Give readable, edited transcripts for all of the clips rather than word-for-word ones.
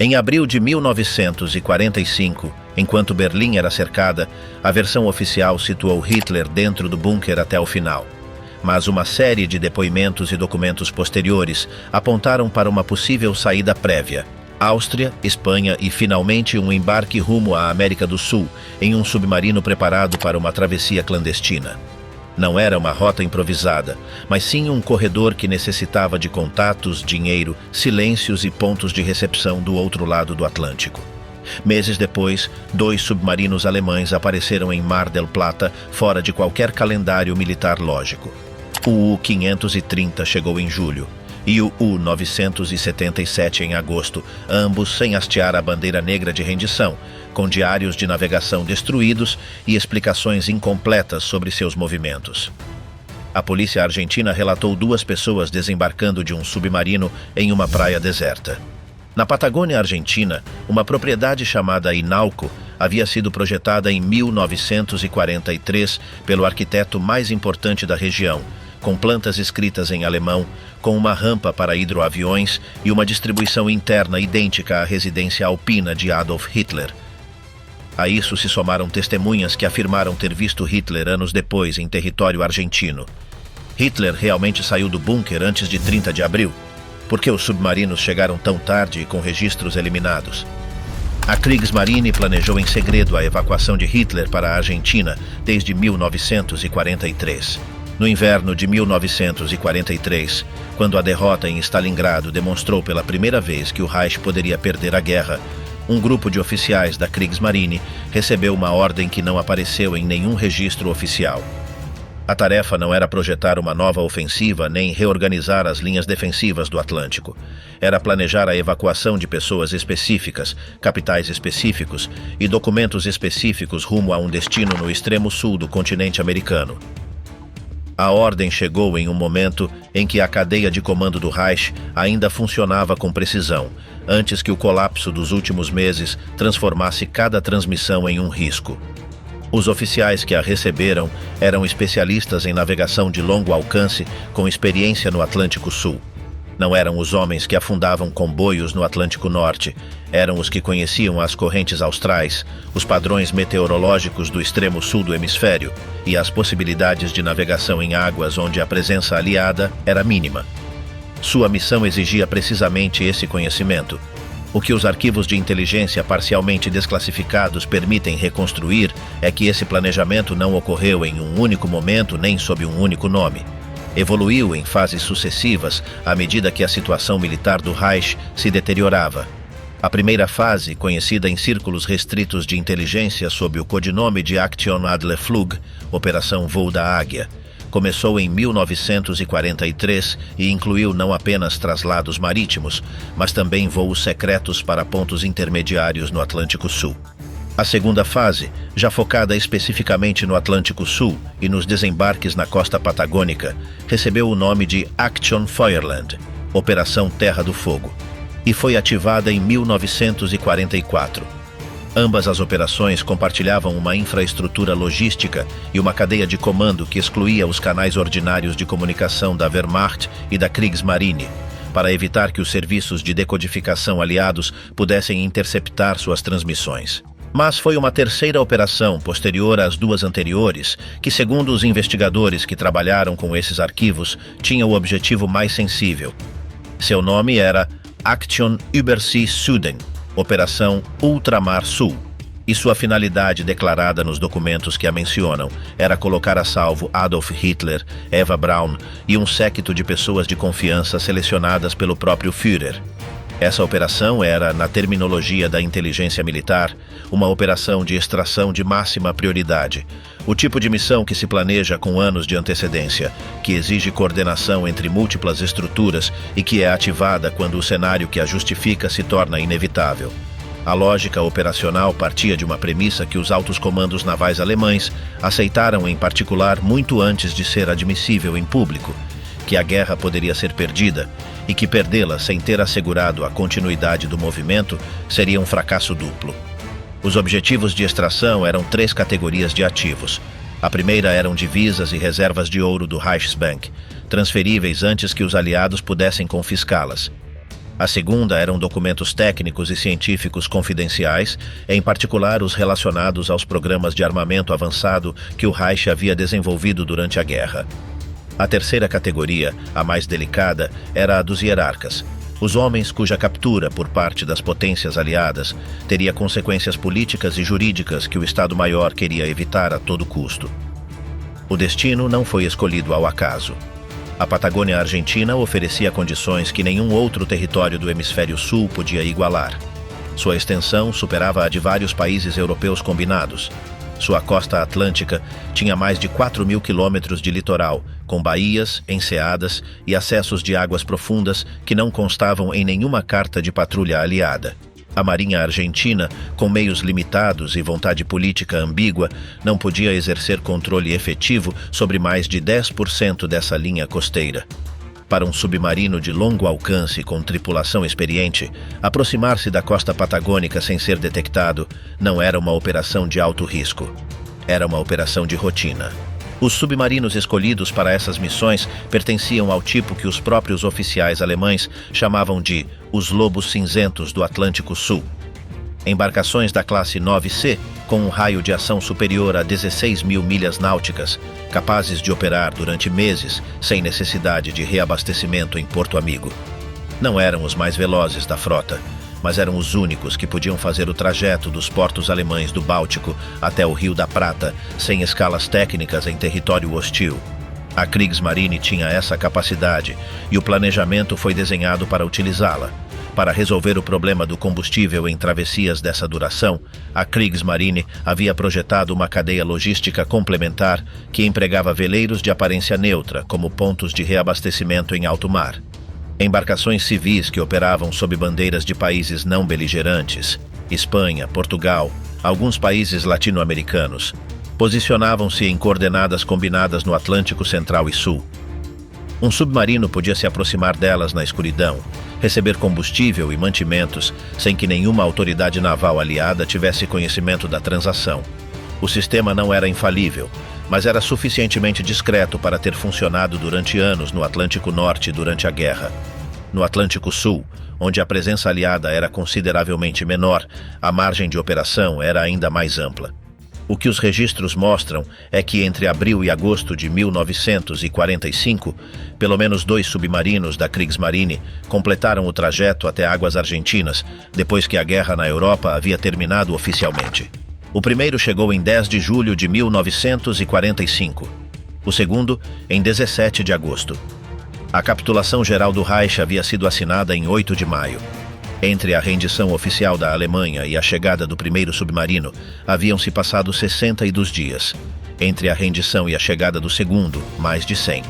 Em abril de 1945, enquanto Berlim era cercada, a versão oficial situou Hitler dentro do bunker até o final. Mas uma série de depoimentos e documentos posteriores apontaram para uma possível saída prévia: Áustria, Espanha e, finalmente, um embarque rumo à América do Sul, em um submarino preparado para uma travessia clandestina. Não era uma rota improvisada, mas sim um corredor que necessitava de contatos, dinheiro, silêncios e pontos de recepção do outro lado do Atlântico. Meses depois, 2 submarinos alemães apareceram em Mar del Plata, fora de qualquer calendário militar lógico. O U-530 chegou em julho e o U-977 em agosto, ambos sem hastear a bandeira negra de rendição, com diários de navegação destruídos e explicações incompletas sobre seus movimentos. A polícia argentina relatou 2 pessoas desembarcando de um submarino em uma praia deserta. Na Patagônia Argentina, uma propriedade chamada Inalco havia sido projetada em 1943 pelo arquiteto mais importante da região, com plantas escritas em alemão, com uma rampa para hidroaviões e uma distribuição interna idêntica à residência alpina de Adolf Hitler. A isso se somaram testemunhas que afirmaram ter visto Hitler anos depois em território argentino. Hitler realmente saiu do bunker antes de 30 de abril? Por que os submarinos chegaram tão tarde e com registros eliminados? A Kriegsmarine planejou em segredo a evacuação de Hitler para a Argentina desde 1943. No inverno de 1943, quando a derrota em Stalingrado demonstrou pela primeira vez que o Reich poderia perder a guerra, um grupo de oficiais da Kriegsmarine recebeu uma ordem que não apareceu em nenhum registro oficial. A tarefa não era projetar uma nova ofensiva nem reorganizar as linhas defensivas do Atlântico. Era planejar a evacuação de pessoas específicas, capitais específicos e documentos específicos rumo a um destino no extremo sul do continente americano. A ordem chegou em um momento em que a cadeia de comando do Reich ainda funcionava com precisão, antes que o colapso dos últimos meses transformasse cada transmissão em um risco. Os oficiais que a receberam eram especialistas em navegação de longo alcance com experiência no Atlântico Sul. Não eram os homens que afundavam comboios no Atlântico Norte, eram os que conheciam as correntes austrais, os padrões meteorológicos do extremo sul do hemisfério e as possibilidades de navegação em águas onde a presença aliada era mínima. Sua missão exigia precisamente esse conhecimento. O que os arquivos de inteligência parcialmente desclassificados permitem reconstruir é que esse planejamento não ocorreu em um único momento nem sob um único nome. Evoluiu em fases sucessivas à medida que a situação militar do Reich se deteriorava. A primeira fase, conhecida em círculos restritos de inteligência sob o codinome de Aktion Adlerflug, Operação Voo da Águia, começou em 1943 e incluiu não apenas traslados marítimos, mas também voos secretos para pontos intermediários no Atlântico Sul. A segunda fase, já focada especificamente no Atlântico Sul e nos desembarques na costa patagônica, recebeu o nome de Aktion Feuerland, Operação Terra do Fogo, e foi ativada em 1944. Ambas as operações compartilhavam uma infraestrutura logística e uma cadeia de comando que excluía os canais ordinários de comunicação da Wehrmacht e da Kriegsmarine, para evitar que os serviços de decodificação aliados pudessem interceptar suas transmissões. Mas foi uma terceira operação, posterior às 2 anteriores, que, segundo os investigadores que trabalharam com esses arquivos, tinha o objetivo mais sensível. Seu nome era Aktion Übersee Süden, Operação Ultramar Sul, e sua finalidade declarada nos documentos que a mencionam era colocar a salvo Adolf Hitler, Eva Braun e um séquito de pessoas de confiança selecionadas pelo próprio Führer. Essa operação era, na terminologia da inteligência militar, uma operação de extração de máxima prioridade, o tipo de missão que se planeja com anos de antecedência, que exige coordenação entre múltiplas estruturas e que é ativada quando o cenário que a justifica se torna inevitável. A lógica operacional partia de uma premissa que os altos comandos navais alemães aceitaram em particular muito antes de ser admissível em público, que a guerra poderia ser perdida e que perdê-la sem ter assegurado a continuidade do movimento seria um fracasso duplo. Os objetivos de extração eram 3 categorias de ativos. A primeira eram divisas e reservas de ouro do Reichsbank, transferíveis antes que os aliados pudessem confiscá-las. A segunda eram documentos técnicos e científicos confidenciais, em particular os relacionados aos programas de armamento avançado que o Reich havia desenvolvido durante a guerra. A terceira categoria, a mais delicada, era a dos hierarcas, os homens cuja captura por parte das potências aliadas teria consequências políticas e jurídicas que o Estado-Maior queria evitar a todo custo. O destino não foi escolhido ao acaso. A Patagônia Argentina oferecia condições que nenhum outro território do hemisfério sul podia igualar. Sua extensão superava a de vários países europeus combinados. Sua costa atlântica tinha mais de 4.000 quilômetros de litoral, com baías, enseadas e acessos de águas profundas que não constavam em nenhuma carta de patrulha aliada. A Marinha Argentina, com meios limitados e vontade política ambígua, não podia exercer controle efetivo sobre mais de 10% dessa linha costeira. Para um submarino de longo alcance com tripulação experiente, aproximar-se da costa patagônica sem ser detectado não era uma operação de alto risco. Era uma operação de rotina. Os submarinos escolhidos para essas missões pertenciam ao tipo que os próprios oficiais alemães chamavam de os Lobos Cinzentos do Atlântico Sul. Embarcações da classe 9C, com um raio de ação superior a 16.000 milhas náuticas, capazes de operar durante meses sem necessidade de reabastecimento em Porto Amigo. Não eram os mais velozes da frota, mas eram os únicos que podiam fazer o trajeto dos portos alemães do Báltico até o Rio da Prata, sem escalas técnicas em território hostil. A Kriegsmarine tinha essa capacidade e o planejamento foi desenhado para utilizá-la. Para resolver o problema do combustível em travessias dessa duração, a Kriegsmarine havia projetado uma cadeia logística complementar que empregava veleiros de aparência neutra como pontos de reabastecimento em alto mar. Embarcações civis que operavam sob bandeiras de países não beligerantes, Espanha, Portugal, alguns países latino-americanos, posicionavam-se em coordenadas combinadas no Atlântico Central e Sul. Um submarino podia se aproximar delas na escuridão, receber combustível e mantimentos sem que nenhuma autoridade naval aliada tivesse conhecimento da transação. O sistema não era infalível, mas era suficientemente discreto para ter funcionado durante anos no Atlântico Norte durante a guerra. No Atlântico Sul, onde a presença aliada era consideravelmente menor, a margem de operação era ainda mais ampla. O que os registros mostram é que entre abril e agosto de 1945, pelo menos 2 submarinos da Kriegsmarine completaram o trajeto até águas argentinas, depois que a guerra na Europa havia terminado oficialmente. O primeiro chegou em 10 de julho de 1945, o segundo em 17 de agosto. A capitulação geral do Reich havia sido assinada em 8 de maio. Entre a rendição oficial da Alemanha e a chegada do primeiro submarino, haviam-se passado 62 dias. Entre a rendição e a chegada do segundo, mais de 100.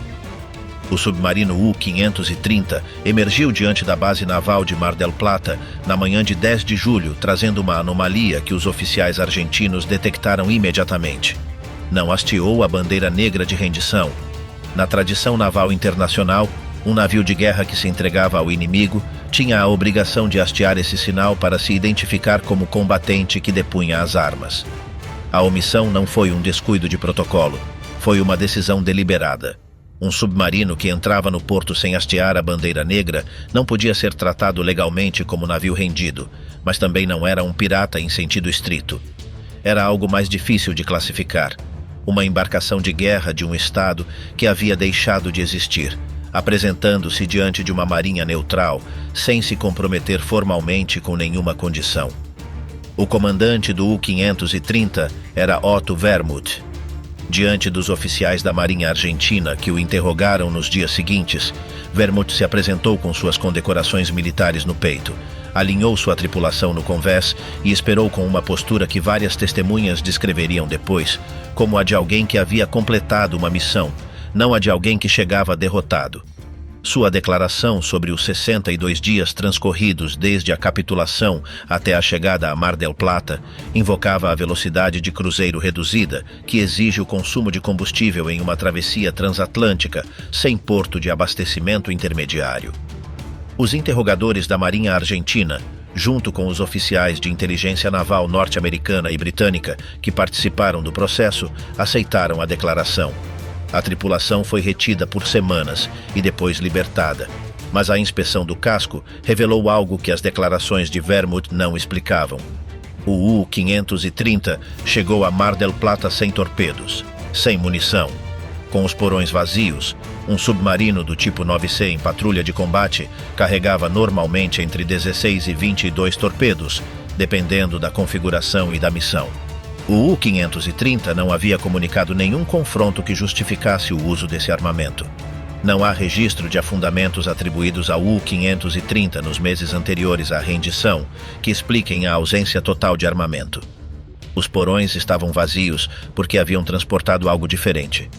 O submarino U-530 emergiu diante da base naval de Mar del Plata na manhã de 10 de julho, trazendo uma anomalia que os oficiais argentinos detectaram imediatamente. Não hasteou a bandeira negra de rendição. Na tradição naval internacional, um navio de guerra que se entregava ao inimigo tinha a obrigação de hastear esse sinal para se identificar como combatente que depunha as armas. A omissão não foi um descuido de protocolo, foi uma decisão deliberada. Um submarino que entrava no porto sem hastear a bandeira negra não podia ser tratado legalmente como navio rendido, mas também não era um pirata em sentido estrito. Era algo mais difícil de classificar, uma embarcação de guerra de um estado que havia deixado de existir, apresentando-se diante de uma marinha neutral, sem se comprometer formalmente com nenhuma condição. O comandante do U-530 era Otto Wermuth. Diante dos oficiais da Marinha Argentina que o interrogaram nos dias seguintes, Wermuth se apresentou com suas condecorações militares no peito, alinhou sua tripulação no convés e esperou com uma postura que várias testemunhas descreveriam depois, como a de alguém que havia completado uma missão, não a de alguém que chegava derrotado. Sua declaração sobre os 62 dias transcorridos desde a capitulação até a chegada a Mar del Plata invocava a velocidade de cruzeiro reduzida, que exige o consumo de combustível em uma travessia transatlântica, sem porto de abastecimento intermediário. Os interrogadores da Marinha Argentina, junto com os oficiais de inteligência naval norte-americana e britânica que participaram do processo, aceitaram a declaração. A tripulação foi retida por semanas e depois libertada. Mas a inspeção do casco revelou algo que as declarações de Vermouth não explicavam. O U-530 chegou a Mar del Plata sem torpedos, sem munição, com os porões vazios. Um submarino do tipo 9C em patrulha de combate carregava normalmente entre 16 e 22 torpedos, dependendo da configuração e da missão. O U-530 não havia comunicado nenhum confronto que justificasse o uso desse armamento. Não há registro de afundamentos atribuídos ao U-530 nos meses anteriores à rendição que expliquem a ausência total de armamento. Os porões estavam vazios porque haviam transportado algo diferente.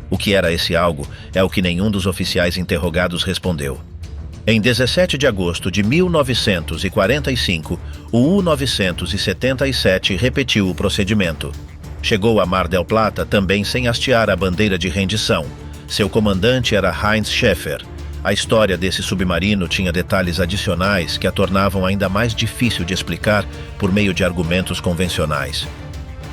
O que era esse algo é o que nenhum dos oficiais interrogados respondeu. Em 17 de agosto de 1945, o U-977 repetiu o procedimento. Chegou a Mar del Plata também sem hastear a bandeira de rendição. Seu comandante era Heinz Schäfer. A história desse submarino tinha detalhes adicionais que a tornavam ainda mais difícil de explicar por meio de argumentos convencionais.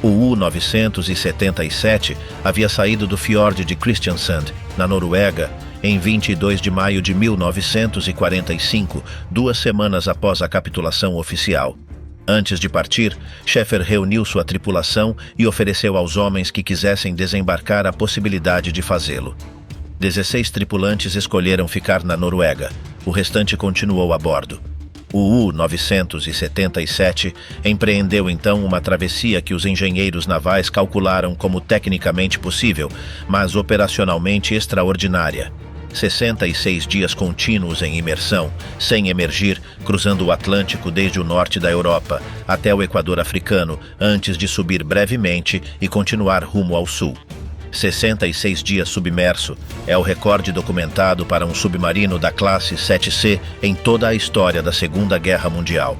O U-977 havia saído do fiord de Kristiansand, na Noruega, em 22 de maio de 1945, 2 semanas após a capitulação oficial. Antes de partir, Schäfer reuniu sua tripulação e ofereceu aos homens que quisessem desembarcar a possibilidade de fazê-lo. 16 tripulantes escolheram ficar na Noruega. O restante continuou a bordo. O U-977 empreendeu então uma travessia que os engenheiros navais calcularam como tecnicamente possível, mas operacionalmente extraordinária. 66 dias contínuos em imersão, sem emergir, cruzando o Atlântico desde o norte da Europa até o Equador africano, antes de subir brevemente e continuar rumo ao sul. 66 dias submerso é o recorde documentado para um submarino da classe 7C em toda a história da Segunda Guerra Mundial.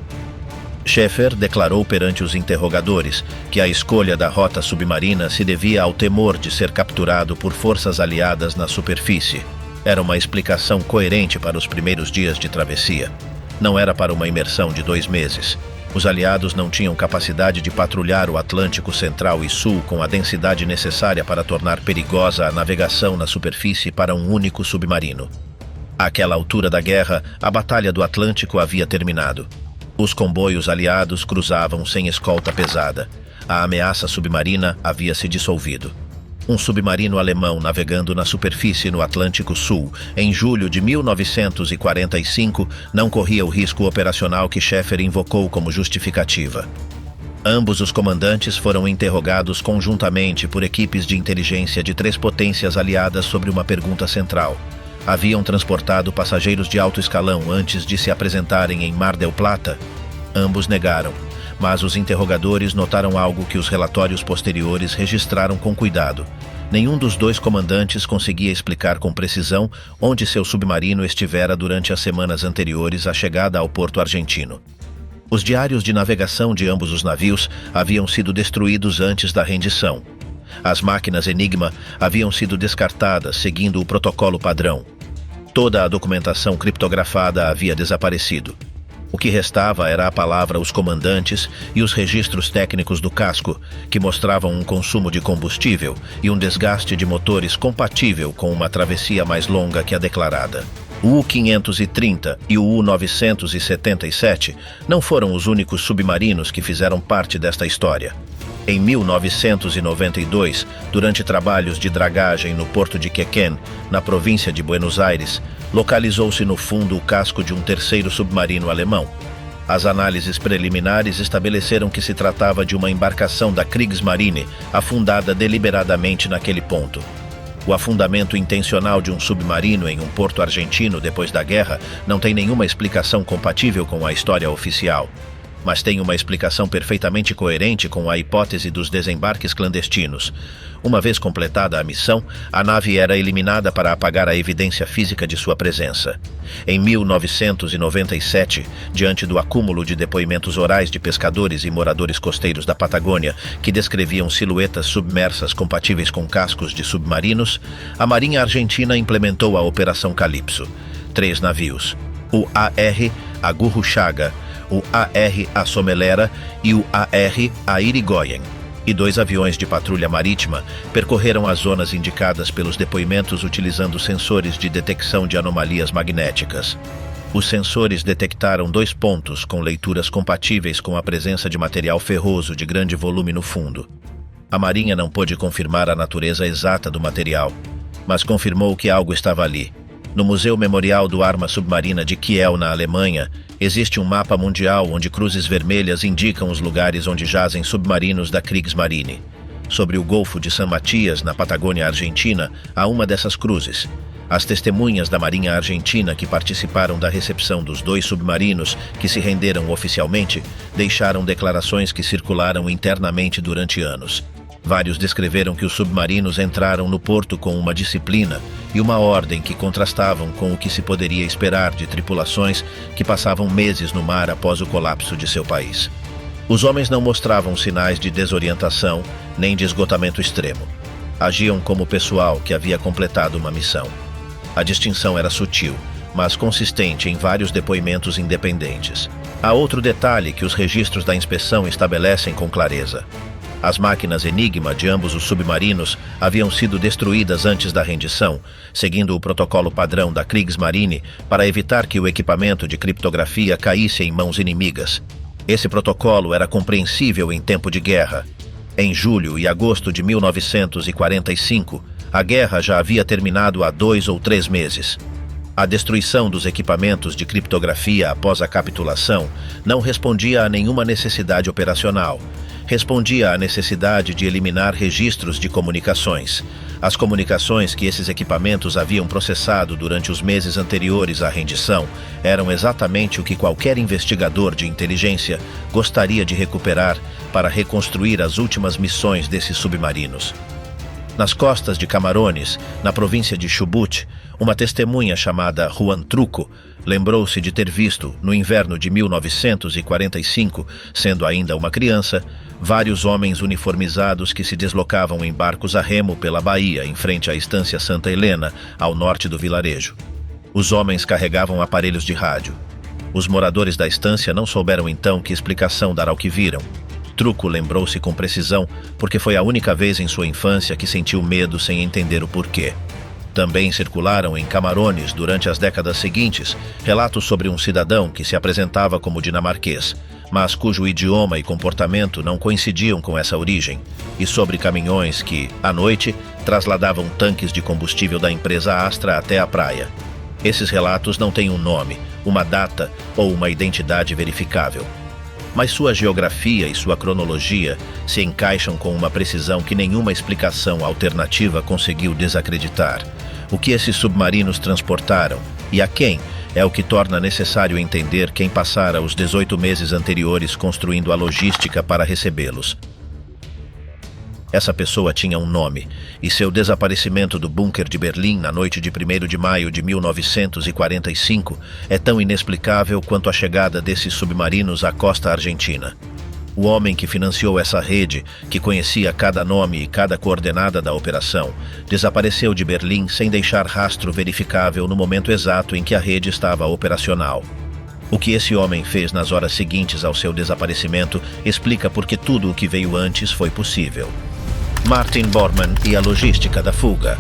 Schäfer declarou perante os interrogadores que a escolha da rota submarina se devia ao temor de ser capturado por forças aliadas na superfície. Era uma explicação coerente para os primeiros dias de travessia. Não era para uma imersão de 2 meses. Os aliados não tinham capacidade de patrulhar o Atlântico Central e Sul com a densidade necessária para tornar perigosa a navegação na superfície para um único submarino. Àquela altura da guerra, a Batalha do Atlântico havia terminado. Os comboios aliados cruzavam sem escolta pesada. A ameaça submarina havia se dissolvido. Um submarino alemão navegando na superfície no Atlântico Sul, em julho de 1945, não corria o risco operacional que Schäfer invocou como justificativa. Ambos os comandantes foram interrogados conjuntamente por equipes de inteligência de 3 potências aliadas sobre uma pergunta central. Haviam transportado passageiros de alto escalão antes de se apresentarem em Mar del Plata? Ambos negaram. Mas os interrogadores notaram algo que os relatórios posteriores registraram com cuidado. Nenhum dos 2 comandantes conseguia explicar com precisão onde seu submarino estivera durante as semanas anteriores à chegada ao porto argentino. Os diários de navegação de ambos os navios haviam sido destruídos antes da rendição. As máquinas Enigma haviam sido descartadas seguindo o protocolo padrão. Toda a documentação criptografada havia desaparecido. O que restava era a palavra aos comandantes e os registros técnicos do casco, que mostravam um consumo de combustível e um desgaste de motores compatível com uma travessia mais longa que a declarada. O U-530 e o U-977 não foram os únicos submarinos que fizeram parte desta história. Em 1992, durante trabalhos de dragagem no porto de Quequén, na província de Buenos Aires, localizou-se no fundo o casco de um terceiro submarino alemão. As análises preliminares estabeleceram que se tratava de uma embarcação da Kriegsmarine, afundada deliberadamente naquele ponto. O afundamento intencional de um submarino em um porto argentino depois da guerra não tem nenhuma explicação compatível com a história oficial, mas tem uma explicação perfeitamente coerente com a hipótese dos desembarques clandestinos. Uma vez completada a missão, a nave era eliminada para apagar a evidência física de sua presença. Em 1997, diante do acúmulo de depoimentos orais de pescadores e moradores costeiros da Patagônia que descreviam silhuetas submersas compatíveis com cascos de submarinos, a Marinha Argentina implementou a Operação Calypso. 3 navios, o AR Agurruchaga, o AR Assomelera e o AR Airigoyen. e 2 aviões de patrulha marítima percorreram as zonas indicadas pelos depoimentos utilizando sensores de detecção de anomalias magnéticas. Os sensores detectaram 2 pontos com leituras compatíveis com a presença de material ferroso de grande volume no fundo. A Marinha não pôde confirmar a natureza exata do material, mas confirmou que algo estava ali. No Museu Memorial do Arma Submarina de Kiel, na Alemanha, existe um mapa mundial onde cruzes vermelhas indicam os lugares onde jazem submarinos da Kriegsmarine. Sobre o Golfo de San Matias, na Patagônia Argentina, há uma dessas cruzes. As testemunhas da Marinha Argentina que participaram da recepção dos 2 submarinos que se renderam oficialmente deixaram declarações que circularam internamente durante anos. Vários descreveram que os submarinos entraram no porto com uma disciplina e uma ordem que contrastavam com o que se poderia esperar de tripulações que passavam meses no mar após o colapso de seu país. Os homens não mostravam sinais de desorientação nem de esgotamento extremo. Agiam como pessoal que havia completado uma missão. A distinção era sutil, mas consistente em vários depoimentos independentes. Há outro detalhe que os registros da inspeção estabelecem com clareza. As máquinas Enigma de ambos os submarinos haviam sido destruídas antes da rendição, seguindo o protocolo padrão da Kriegsmarine para evitar que o equipamento de criptografia caísse em mãos inimigas. Esse protocolo era compreensível em tempo de guerra. Em julho e agosto de 1945, a guerra já havia terminado há 2 ou 3 meses. A destruição dos equipamentos de criptografia após a capitulação não respondia a nenhuma necessidade operacional. Respondia à necessidade de eliminar registros de comunicações. As comunicações que esses equipamentos haviam processado durante os meses anteriores à rendição eram exatamente o que qualquer investigador de inteligência gostaria de recuperar para reconstruir as últimas missões desses submarinos. Nas costas de Camarones, na província de Chubut, uma testemunha chamada Juan Truco lembrou-se de ter visto, no inverno de 1945, sendo ainda uma criança, vários homens uniformizados que se deslocavam em barcos a remo pela baía em frente à estância Santa Helena, ao norte do vilarejo. Os homens carregavam aparelhos de rádio. Os moradores da estância não souberam então que explicação dar ao que viram. Truco lembrou-se com precisão porque foi a única vez em sua infância que sentiu medo sem entender o porquê. Também circularam em Camarones, durante as décadas seguintes, relatos sobre um cidadão que se apresentava como dinamarquês, mas cujo idioma e comportamento não coincidiam com essa origem, e sobre caminhões que, à noite, trasladavam tanques de combustível da empresa Astra até a praia. Esses relatos não têm um nome, uma data ou uma identidade verificável. Mas sua geografia e sua cronologia se encaixam com uma precisão que nenhuma explicação alternativa conseguiu desacreditar. O que esses submarinos transportaram e a quem é o que torna necessário entender quem passara os 18 meses anteriores construindo a logística para recebê-los. Essa pessoa tinha um nome, e seu desaparecimento do bunker de Berlim na noite de 1º de maio de 1945 é tão inexplicável quanto a chegada desses submarinos à costa argentina. O homem que financiou essa rede, que conhecia cada nome e cada coordenada da operação, desapareceu de Berlim sem deixar rastro verificável no momento exato em que a rede estava operacional. O que esse homem fez nas horas seguintes ao seu desaparecimento explica por que tudo o que veio antes foi possível. Martin Bormann e a logística da fuga.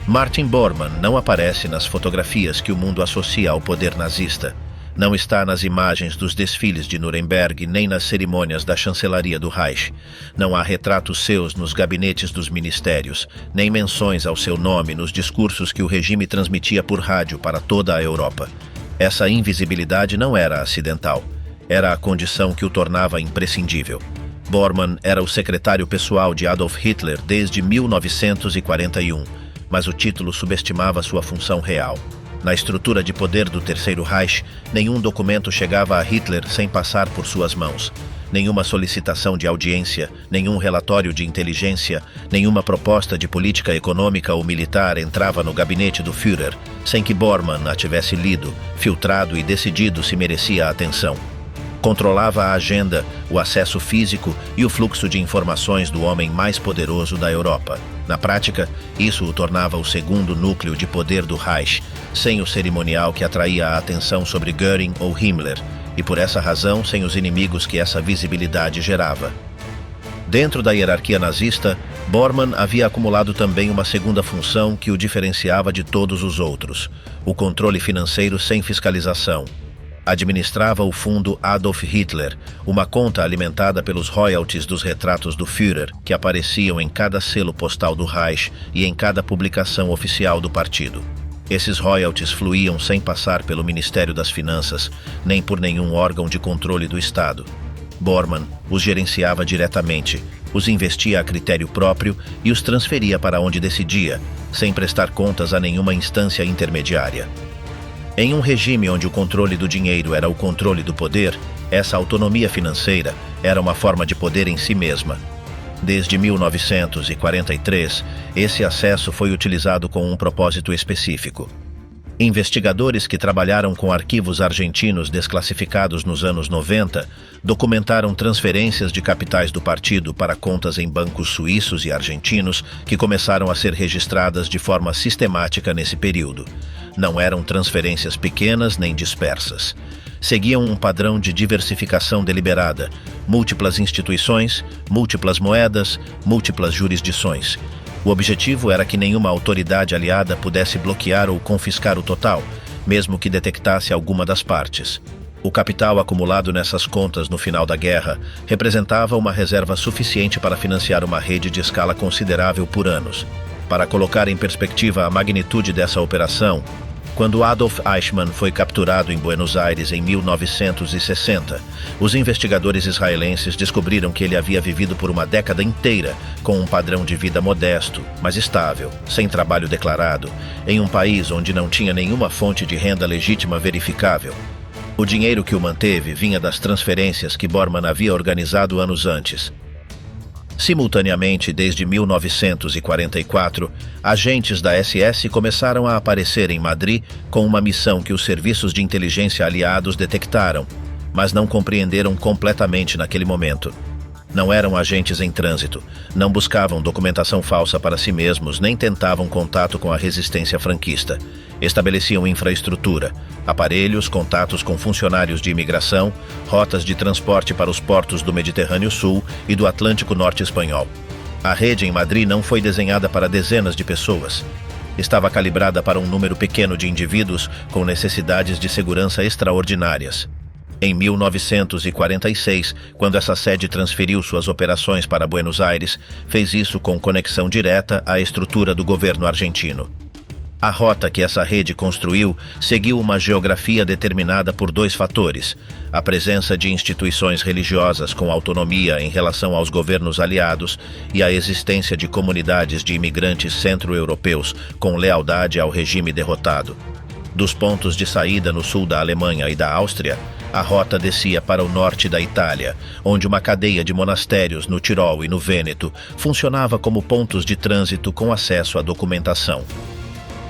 Martin Bormann não aparece nas fotografias que o mundo associa ao poder nazista. Não está nas imagens dos desfiles de Nuremberg nem nas cerimônias da chancelaria do Reich. Não há retratos seus nos gabinetes dos ministérios, nem menções ao seu nome nos discursos que o regime transmitia por rádio para toda a Europa. Essa invisibilidade não era acidental. Era a condição que o tornava imprescindível. Bormann era o secretário pessoal de Adolf Hitler desde 1941, mas o título subestimava sua função real. Na estrutura de poder do Terceiro Reich, nenhum documento chegava a Hitler sem passar por suas mãos. Nenhuma solicitação de audiência, nenhum relatório de inteligência, nenhuma proposta de política econômica ou militar entrava no gabinete do Führer, sem que Bormann a tivesse lido, filtrado e decidido se merecia atenção. Controlava a agenda, o acesso físico e o fluxo de informações do homem mais poderoso da Europa. Na prática, isso o tornava o segundo núcleo de poder do Reich, sem o cerimonial que atraía a atenção sobre Göring ou Himmler, e por essa razão sem os inimigos que essa visibilidade gerava. Dentro da hierarquia nazista, Bormann havia acumulado também uma segunda função que o diferenciava de todos os outros: o controle financeiro sem fiscalização. Administrava o fundo Adolf Hitler, uma conta alimentada pelos royalties dos retratos do Führer, que apareciam em cada selo postal do Reich e em cada publicação oficial do partido. Esses royalties fluíam sem passar pelo Ministério das Finanças, nem por nenhum órgão de controle do Estado. Bormann os gerenciava diretamente, os investia a critério próprio e os transferia para onde decidia, sem prestar contas a nenhuma instância intermediária. Em um regime onde o controle do dinheiro era o controle do poder, essa autonomia financeira era uma forma de poder em si mesma. Desde 1943, esse acesso foi utilizado com um propósito específico. Investigadores que trabalharam com arquivos argentinos desclassificados nos anos 90 documentaram transferências de capitais do partido para contas em bancos suíços e argentinos que começaram a ser registradas de forma sistemática nesse período. Não eram transferências pequenas nem dispersas. Seguiam um padrão de diversificação deliberada, múltiplas instituições, múltiplas moedas, múltiplas jurisdições. O objetivo era que nenhuma autoridade aliada pudesse bloquear ou confiscar o total, mesmo que detectasse alguma das partes. O capital acumulado nessas contas no final da guerra representava uma reserva suficiente para financiar uma rede de escala considerável por anos. Para colocar em perspectiva a magnitude dessa operação, quando Adolf Eichmann foi capturado em Buenos Aires em 1960, os investigadores israelenses descobriram que ele havia vivido por uma década inteira com um padrão de vida modesto, mas estável, sem trabalho declarado, em um país onde não tinha nenhuma fonte de renda legítima verificável. O dinheiro que o manteve vinha das transferências que Bormann havia organizado anos antes. Simultaneamente, desde 1944, agentes da SS começaram a aparecer em Madrid com uma missão que os serviços de inteligência aliados detectaram, mas não compreenderam completamente naquele momento. Não eram agentes em trânsito, não buscavam documentação falsa para si mesmos, nem tentavam contato com a resistência franquista. Estabeleciam infraestrutura, aparelhos, contatos com funcionários de imigração, rotas de transporte para os portos do Mediterrâneo Sul e do Atlântico Norte espanhol. A rede em Madrid não foi desenhada para dezenas de pessoas. Estava calibrada para um número pequeno de indivíduos com necessidades de segurança extraordinárias. Em 1946, quando essa sede transferiu suas operações para Buenos Aires, fez isso com conexão direta à estrutura do governo argentino. A rota que essa rede construiu seguiu uma geografia determinada por dois fatores: a presença de instituições religiosas com autonomia em relação aos governos aliados e a existência de comunidades de imigrantes centro-europeus com lealdade ao regime derrotado. Dos pontos de saída no sul da Alemanha e da Áustria, a rota descia para o norte da Itália, onde uma cadeia de monastérios no Tirol e no Vêneto funcionava como pontos de trânsito com acesso à documentação.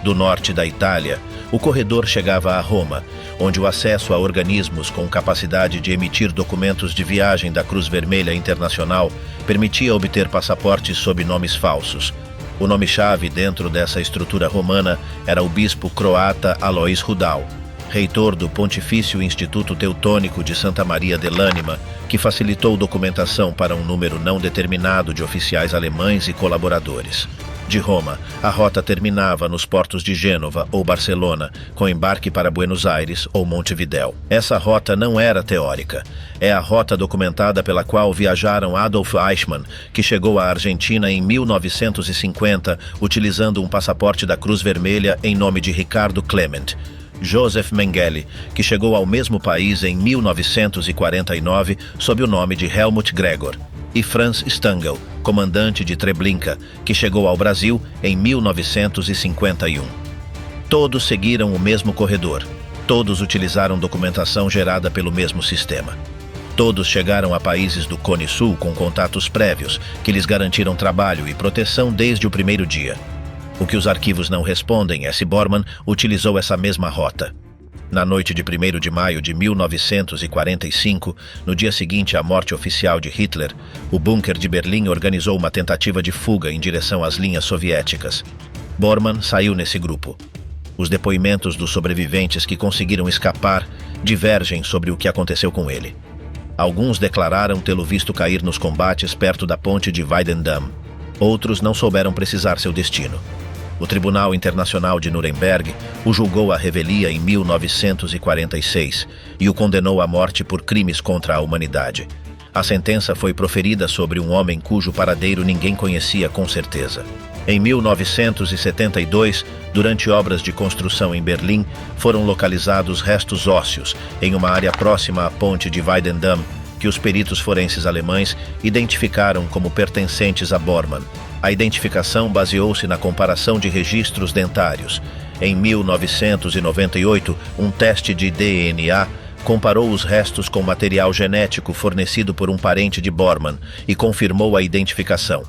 Do norte da Itália, o corredor chegava a Roma, onde o acesso a organismos com capacidade de emitir documentos de viagem da Cruz Vermelha Internacional permitia obter passaportes sob nomes falsos. O nome-chave dentro dessa estrutura romana era o bispo croata Alois Rudal, reitor do Pontifício Instituto Teutônico de Santa Maria dell'Anima, que facilitou documentação para um número não determinado de oficiais alemães e colaboradores. De Roma, a rota terminava nos portos de Gênova ou Barcelona, com embarque para Buenos Aires ou Montevidéu. Essa rota não era teórica. É a rota documentada pela qual viajaram Adolf Eichmann, que chegou à Argentina em 1950, utilizando um passaporte da Cruz Vermelha em nome de Ricardo Clement; Joseph Mengele, que chegou ao mesmo país em 1949 sob o nome de Helmut Gregor; e Franz Stangl, comandante de Treblinka, que chegou ao Brasil em 1951. Todos seguiram o mesmo corredor. Todos utilizaram documentação gerada pelo mesmo sistema. Todos chegaram a países do Cone Sul com contatos prévios, que lhes garantiram trabalho e proteção desde o primeiro dia. O que os arquivos não respondem é se Bormann utilizou essa mesma rota. Na noite de 1º de maio de 1945, no dia seguinte à morte oficial de Hitler, o bunker de Berlim organizou uma tentativa de fuga em direção às linhas soviéticas. Bormann saiu nesse grupo. Os depoimentos dos sobreviventes que conseguiram escapar divergem sobre o que aconteceu com ele. Alguns declararam tê-lo visto cair nos combates perto da ponte de Weidendam. Outros não souberam precisar seu destino. O Tribunal Internacional de Nuremberg o julgou à revelia em 1946 e o condenou à morte por crimes contra a humanidade. A sentença foi proferida sobre um homem cujo paradeiro ninguém conhecia com certeza. Em 1972, durante obras de construção em Berlim, foram localizados restos ósseos em uma área próxima à ponte de Weidendam, que os peritos forenses alemães identificaram como pertencentes a Bormann. A identificação baseou-se na comparação de registros dentários. Em 1998, um teste de DNA comparou os restos com material genético fornecido por um parente de Bormann e confirmou a identificação.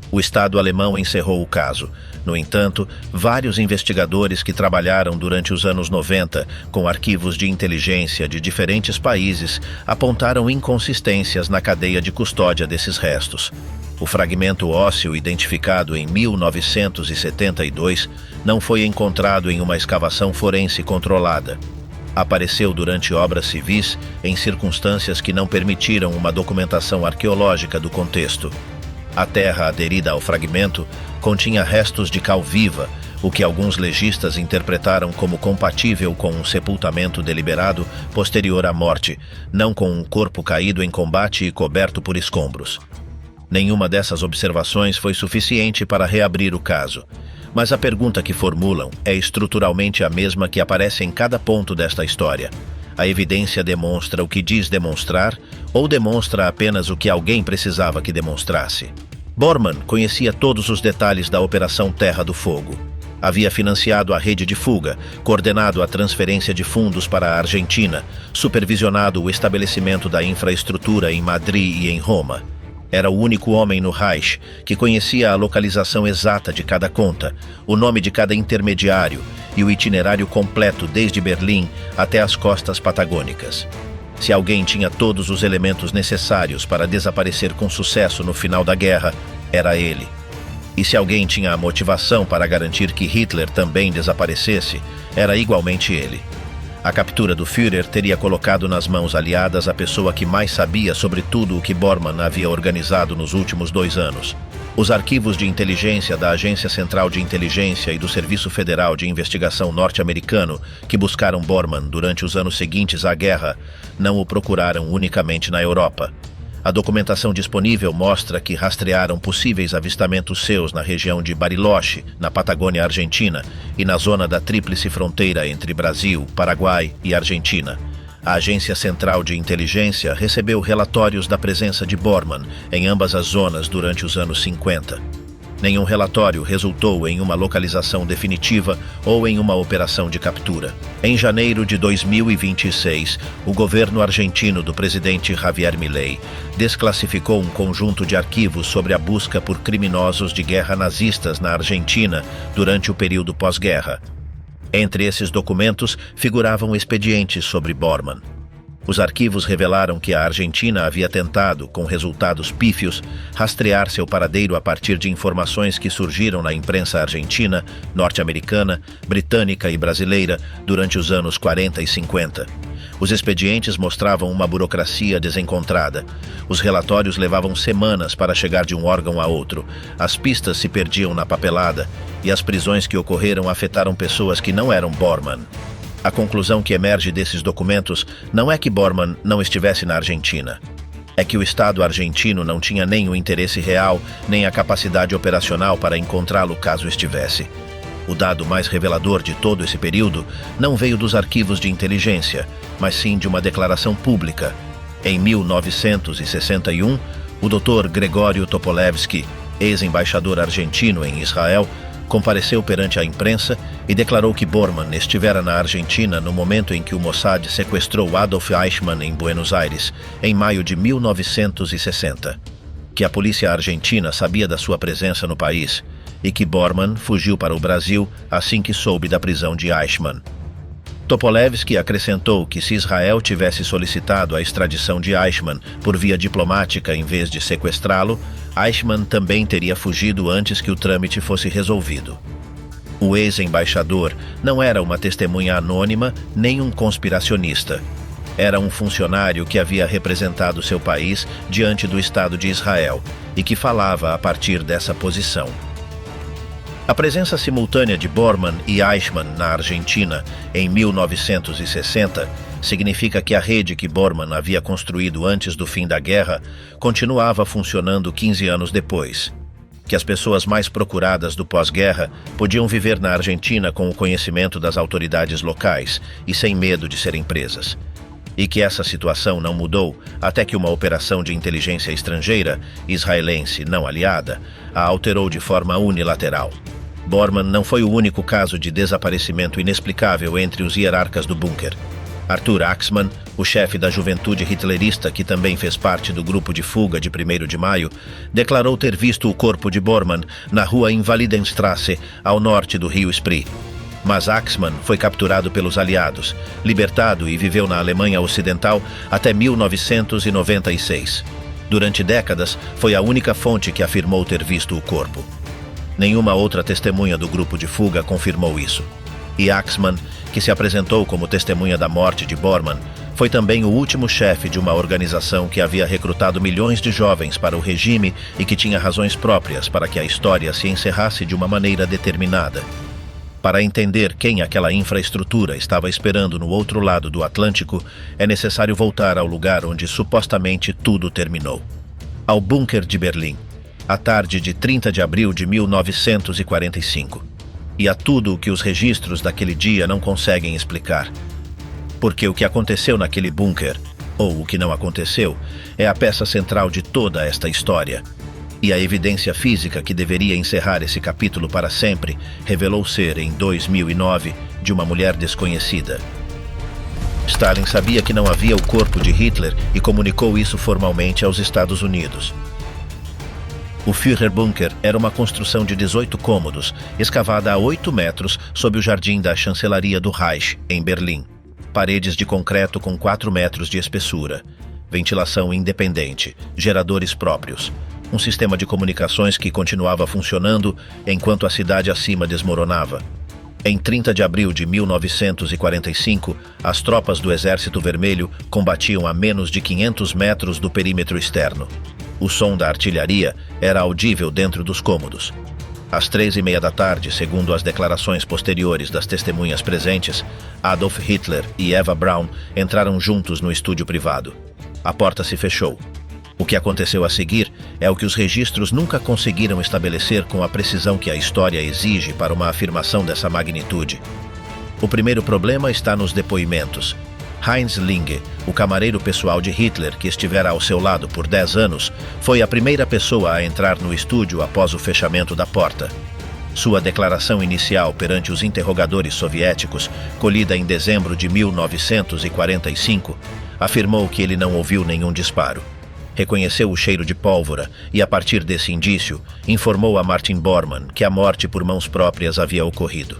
O Estado alemão encerrou o caso. No entanto, vários investigadores que trabalharam durante os anos 90 com arquivos de inteligência de diferentes países apontaram inconsistências na cadeia de custódia desses restos. O fragmento ósseo identificado em 1972 não foi encontrado em uma escavação forense controlada. Apareceu durante obras civis em circunstâncias que não permitiram uma documentação arqueológica do contexto. A terra aderida ao fragmento continha restos de cal viva, o que alguns legistas interpretaram como compatível com um sepultamento deliberado posterior à morte, não com um corpo caído em combate e coberto por escombros. Nenhuma dessas observações foi suficiente para reabrir o caso, mas a pergunta que formulam é estruturalmente a mesma que aparece em cada ponto desta história. A evidência demonstra o que diz demonstrar ou demonstra apenas o que alguém precisava que demonstrasse? Bormann conhecia todos os detalhes da Operação Terra do Fogo. Havia financiado a rede de fuga, coordenado a transferência de fundos para a Argentina, supervisionado o estabelecimento da infraestrutura em Madrid e em Roma. Era o único homem no Reich que conhecia a localização exata de cada conta, o nome de cada intermediário e o itinerário completo desde Berlim até as costas patagônicas. Se alguém tinha todos os elementos necessários para desaparecer com sucesso no final da guerra, era ele. E se alguém tinha a motivação para garantir que Hitler também desaparecesse, era igualmente ele. A captura do Führer teria colocado nas mãos aliadas a pessoa que mais sabia sobre tudo o que Bormann havia organizado nos últimos 2 anos. Os arquivos de inteligência da Agência Central de Inteligência e do Serviço Federal de Investigação norte-americano, que buscaram Bormann durante os anos seguintes à guerra, não o procuraram unicamente na Europa. A documentação disponível mostra que rastrearam possíveis avistamentos seus na região de Bariloche, na Patagônia Argentina, e na zona da tríplice fronteira entre Brasil, Paraguai e Argentina. A Agência Central de Inteligência recebeu relatórios da presença de Bormann em ambas as zonas durante os anos 50. Nenhum relatório resultou em uma localização definitiva ou em uma operação de captura. Em janeiro de 2026, o governo argentino do presidente Javier Milei desclassificou um conjunto de arquivos sobre a busca por criminosos de guerra nazistas na Argentina durante o período pós-guerra. Entre esses documentos figuravam expedientes sobre Bormann. Os arquivos revelaram que a Argentina havia tentado, com resultados pífios, rastrear seu paradeiro a partir de informações que surgiram na imprensa argentina, norte-americana, britânica e brasileira durante os anos 40 e 50. Os expedientes mostravam uma burocracia desencontrada. Os relatórios levavam semanas para chegar de um órgão a outro. As pistas se perdiam na papelada e as prisões que ocorreram afetaram pessoas que não eram Bormann. A conclusão que emerge desses documentos não é que Bormann não estivesse na Argentina. É que o Estado argentino não tinha nem o interesse real, nem a capacidade operacional para encontrá-lo caso estivesse. O dado mais revelador de todo esse período não veio dos arquivos de inteligência, mas sim de uma declaração pública. Em 1961, o Dr. Gregório Topolevsky, ex-embaixador argentino em Israel, compareceu perante a imprensa e declarou que Bormann estivera na Argentina no momento em que o Mossad sequestrou Adolf Eichmann em Buenos Aires, em maio de 1960. Que a polícia argentina sabia da sua presença no país e que Bormann fugiu para o Brasil assim que soube da prisão de Eichmann. Topolevsky acrescentou que se Israel tivesse solicitado a extradição de Eichmann por via diplomática em vez de sequestrá-lo, Eichmann também teria fugido antes que o trâmite fosse resolvido. O ex-embaixador não era uma testemunha anônima nem um conspiracionista. Era um funcionário que havia representado seu país diante do Estado de Israel e que falava a partir dessa posição. A presença simultânea de Bormann e Eichmann na Argentina em 1960 significa que a rede que Bormann havia construído antes do fim da guerra continuava funcionando 15 anos depois. Que as pessoas mais procuradas do pós-guerra podiam viver na Argentina com o conhecimento das autoridades locais e sem medo de serem presas. E que essa situação não mudou até que uma operação de inteligência estrangeira, israelense não aliada, a alterou de forma unilateral. Bormann não foi o único caso de desaparecimento inexplicável entre os hierarcas do bunker. Arthur Axmann, o chefe da juventude hitlerista que também fez parte do grupo de fuga de 1º de maio, declarou ter visto o corpo de Bormann na rua Invalidenstrasse, ao norte do rio Spree. Mas Axmann foi capturado pelos aliados, libertado e viveu na Alemanha Ocidental até 1996. Durante décadas, foi a única fonte que afirmou ter visto o corpo. Nenhuma outra testemunha do grupo de fuga confirmou isso. E Axmann, que se apresentou como testemunha da morte de Bormann, foi também o último chefe de uma organização que havia recrutado milhões de jovens para o regime e que tinha razões próprias para que a história se encerrasse de uma maneira determinada. Para entender quem aquela infraestrutura estava esperando no outro lado do Atlântico, é necessário voltar ao lugar onde supostamente tudo terminou. Ao bunker de Berlim, à tarde de 30 de abril de 1945. E a tudo o que os registros daquele dia não conseguem explicar. Porque o que aconteceu naquele bunker, ou o que não aconteceu, é a peça central de toda esta história. E a evidência física que deveria encerrar esse capítulo para sempre revelou ser, em 2009, de uma mulher desconhecida. Stalin sabia que não havia o corpo de Hitler e comunicou isso formalmente aos Estados Unidos. O Führerbunker era uma construção de 18 cômodos, escavada a 8 metros sob o jardim da chancelaria do Reich, em Berlim. Paredes de concreto com 4 metros de espessura. Ventilação independente, geradores próprios. Um sistema de comunicações que continuava funcionando enquanto a cidade acima desmoronava. Em 30 de abril de 1945, as tropas do Exército Vermelho combatiam a menos de 500 metros do perímetro externo. O som da artilharia era audível dentro dos cômodos. Às 3:30 da tarde, segundo as declarações posteriores das testemunhas presentes, Adolf Hitler e Eva Braun entraram juntos no estúdio privado. A porta se fechou. O que aconteceu a seguir é o que os registros nunca conseguiram estabelecer com a precisão que a história exige para uma afirmação dessa magnitude. O primeiro problema está nos depoimentos. Heinz Linge, o camareiro pessoal de Hitler que estivera ao seu lado por 10 anos, foi a primeira pessoa a entrar no estúdio após o fechamento da porta. Sua declaração inicial perante os interrogadores soviéticos, colhida em dezembro de 1945, afirmou que ele não ouviu nenhum disparo. Reconheceu o cheiro de pólvora e, a partir desse indício, informou a Martin Bormann que a morte por mãos próprias havia ocorrido.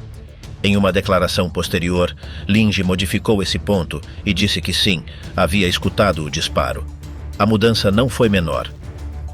Em uma declaração posterior, Linge modificou esse ponto e disse que sim, havia escutado o disparo. A mudança não foi menor.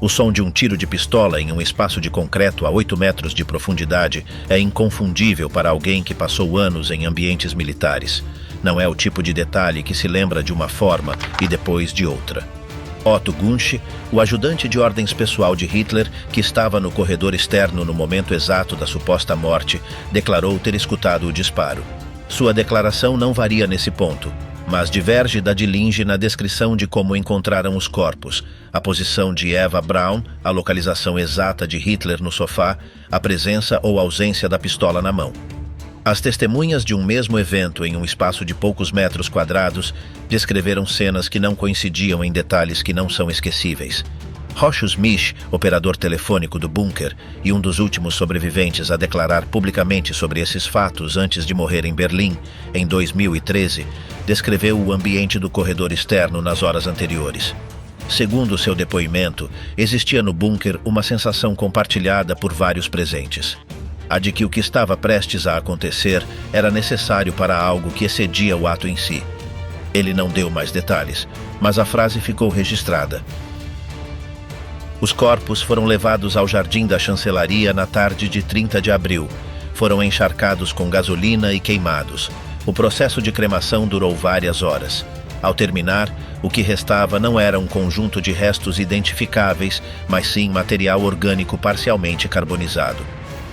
O som de um tiro de pistola em um espaço de concreto a 8 metros de profundidade é inconfundível para alguém que passou anos em ambientes militares. Não é o tipo de detalhe que se lembra de uma forma e depois de outra. Otto Gunsch, o ajudante de ordens pessoal de Hitler, que estava no corredor externo no momento exato da suposta morte, declarou ter escutado o disparo. Sua declaração não varia nesse ponto, mas diverge da de Linge na descrição de como encontraram os corpos, a posição de Eva Braun, a localização exata de Hitler no sofá, a presença ou ausência da pistola na mão. As testemunhas de um mesmo evento em um espaço de poucos metros quadrados descreveram cenas que não coincidiam em detalhes que não são esquecíveis. Rochus Misch, operador telefônico do bunker e um dos últimos sobreviventes a declarar publicamente sobre esses fatos antes de morrer em Berlim, em 2013, descreveu o ambiente do corredor externo nas horas anteriores. Segundo seu depoimento, existia no bunker uma sensação compartilhada por vários presentes. A de que o que estava prestes a acontecer era necessário para algo que excedia o ato em si. Ele não deu mais detalhes, mas a frase ficou registrada. Os corpos foram levados ao jardim da chancelaria na tarde de 30 de abril. Foram encharcados com gasolina e queimados. O processo de cremação durou várias horas. Ao terminar, o que restava não era um conjunto de restos identificáveis, mas sim material orgânico parcialmente carbonizado.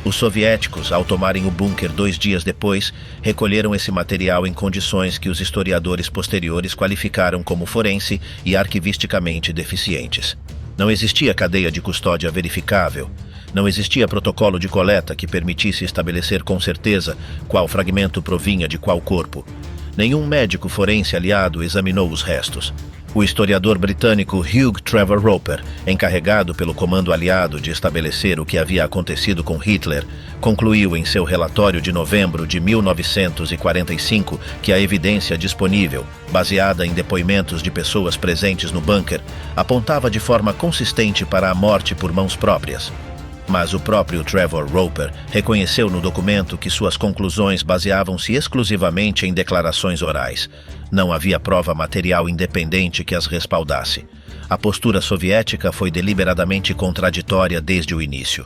Os soviéticos, ao tomarem o bunker 2 dias depois, recolheram esse material em condições que os historiadores posteriores qualificaram como forense e arquivisticamente deficientes. Não existia cadeia de custódia verificável. Não existia protocolo de coleta que permitisse estabelecer com certeza qual fragmento provinha de qual corpo. Nenhum médico forense aliado examinou os restos. O historiador britânico Hugh Trevor Roper, encarregado pelo comando aliado de estabelecer o que havia acontecido com Hitler, concluiu em seu relatório de novembro de 1945 que a evidência disponível, baseada em depoimentos de pessoas presentes no bunker, apontava de forma consistente para a morte por mãos próprias. Mas o próprio Trevor Roper reconheceu no documento que suas conclusões baseavam-se exclusivamente em declarações orais. Não havia prova material independente que as respaldasse. A postura soviética foi deliberadamente contraditória desde o início.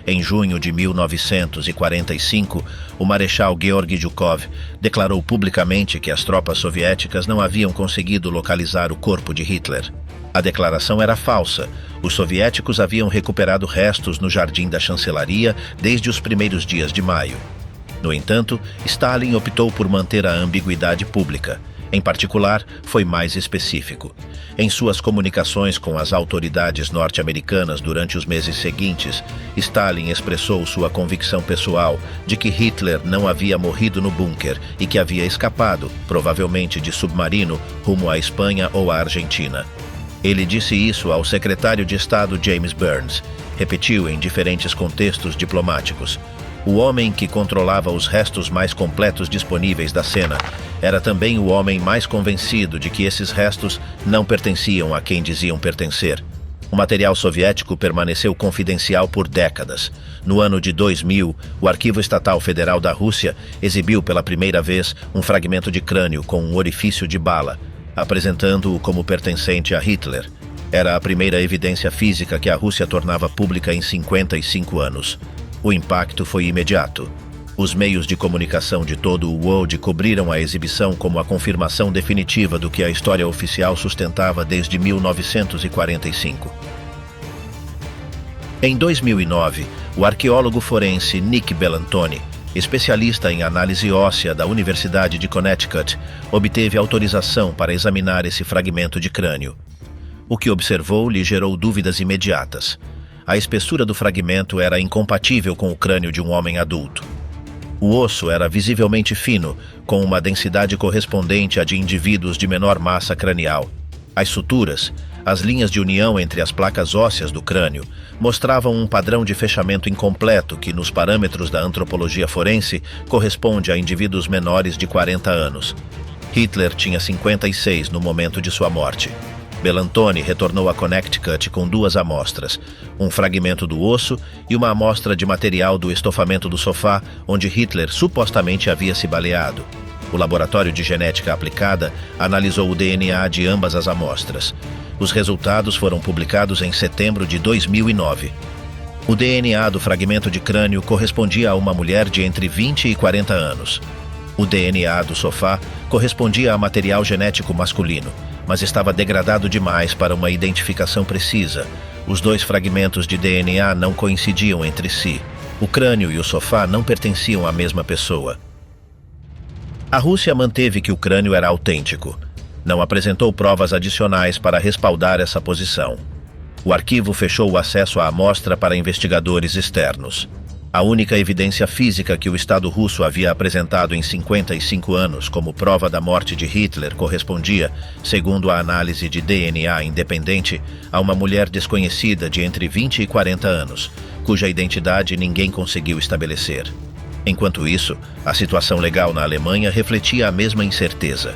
Em junho de 1945, o Marechal Georgy Zhukov declarou publicamente que as tropas soviéticas não haviam conseguido localizar o corpo de Hitler. A declaração era falsa. Os soviéticos haviam recuperado restos no jardim da chancelaria desde os primeiros dias de maio. No entanto, Stalin optou por manter a ambiguidade pública. Em particular, foi mais específico. Em suas comunicações com as autoridades norte-americanas durante os meses seguintes, Stalin expressou sua convicção pessoal de que Hitler não havia morrido no bunker e que havia escapado, provavelmente de submarino, rumo à Espanha ou à Argentina. Ele disse isso ao secretário de Estado James Burns. Repetiu em diferentes contextos diplomáticos. O homem que controlava os restos mais completos disponíveis da cena era também o homem mais convencido de que esses restos não pertenciam a quem diziam pertencer. O material soviético permaneceu confidencial por décadas. No ano de 2000, o Arquivo Estatal Federal da Rússia exibiu pela primeira vez um fragmento de crânio com um orifício de bala, apresentando-o como pertencente a Hitler. Era a primeira evidência física que a Rússia tornava pública em 55 anos. O impacto foi imediato. Os meios de comunicação de todo o world cobriram a exibição como a confirmação definitiva do que a história oficial sustentava desde 1945. Em 2009, o arqueólogo forense Nick Bellantoni, especialista em análise óssea da Universidade de Connecticut, obteve autorização para examinar esse fragmento de crânio. O que observou lhe gerou dúvidas imediatas. A espessura do fragmento era incompatível com o crânio de um homem adulto. O osso era visivelmente fino, com uma densidade correspondente à de indivíduos de menor massa cranial. As suturas, as linhas de união entre as placas ósseas do crânio, mostravam um padrão de fechamento incompleto que, nos parâmetros da antropologia forense, corresponde a indivíduos menores de 40 anos. Hitler tinha 56 no momento de sua morte. Bellantoni retornou a Connecticut com 2 amostras, um fragmento do osso e uma amostra de material do estofamento do sofá onde Hitler supostamente havia se baleado. O laboratório de genética aplicada analisou o DNA de ambas as amostras. Os resultados foram publicados em setembro de 2009. O DNA do fragmento de crânio correspondia a uma mulher de entre 20 e 40 anos. O DNA do sofá correspondia a material genético masculino, mas estava degradado demais para uma identificação precisa. Os 2 fragmentos de DNA não coincidiam entre si. O crânio e o sofá não pertenciam à mesma pessoa. A Rússia manteve que o crânio era autêntico. Não apresentou provas adicionais para respaldar essa posição. O arquivo fechou o acesso à amostra para investigadores externos. A única evidência física que o Estado russo havia apresentado em 55 anos como prova da morte de Hitler correspondia, segundo a análise de DNA independente, a uma mulher desconhecida de entre 20 e 40 anos, cuja identidade ninguém conseguiu estabelecer. Enquanto isso, a situação legal na Alemanha refletia a mesma incerteza.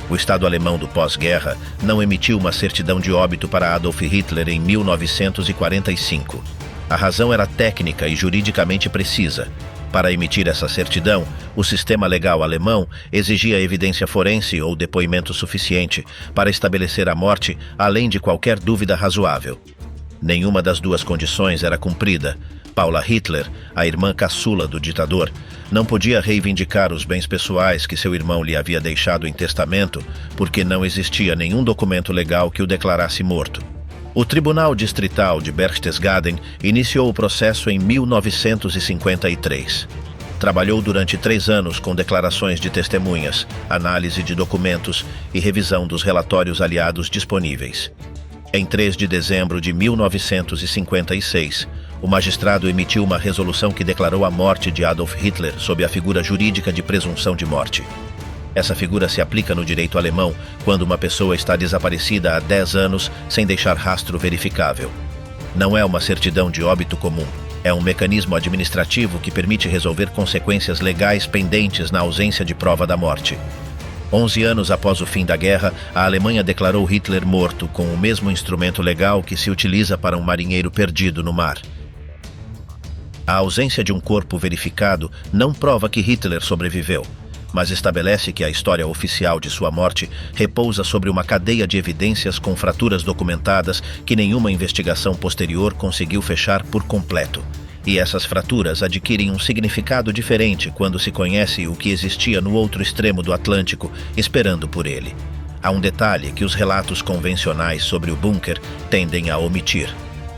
O Estado alemão do pós-guerra não emitiu uma certidão de óbito para Adolf Hitler em 1945. A razão era técnica e juridicamente precisa. Para emitir essa certidão, o sistema legal alemão exigia evidência forense ou depoimento suficiente para estabelecer a morte, além de qualquer dúvida razoável. Nenhuma das duas condições era cumprida. Paula Hitler, a irmã caçula do ditador, não podia reivindicar os bens pessoais que seu irmão lhe havia deixado em testamento, porque não existia nenhum documento legal que o declarasse morto. O Tribunal Distrital de Berchtesgaden iniciou o processo em 1953. Trabalhou durante 3 anos com declarações de testemunhas, análise de documentos e revisão dos relatórios aliados disponíveis. Em 3 de dezembro de 1956, o magistrado emitiu uma resolução que declarou a morte de Adolf Hitler sob a figura jurídica de presunção de morte. Essa figura se aplica no direito alemão quando uma pessoa está desaparecida há 10 anos sem deixar rastro verificável. Não é uma certidão de óbito comum. É um mecanismo administrativo que permite resolver consequências legais pendentes na ausência de prova da morte. 11 anos após o fim da guerra, a Alemanha declarou Hitler morto com o mesmo instrumento legal que se utiliza para um marinheiro perdido no mar. A ausência de um corpo verificado não prova que Hitler sobreviveu, mas estabelece que a história oficial de sua morte repousa sobre uma cadeia de evidências com fraturas documentadas que nenhuma investigação posterior conseguiu fechar por completo. E essas fraturas adquirem um significado diferente quando se conhece o que existia no outro extremo do Atlântico, esperando por ele. Há um detalhe que os relatos convencionais sobre o bunker tendem a omitir.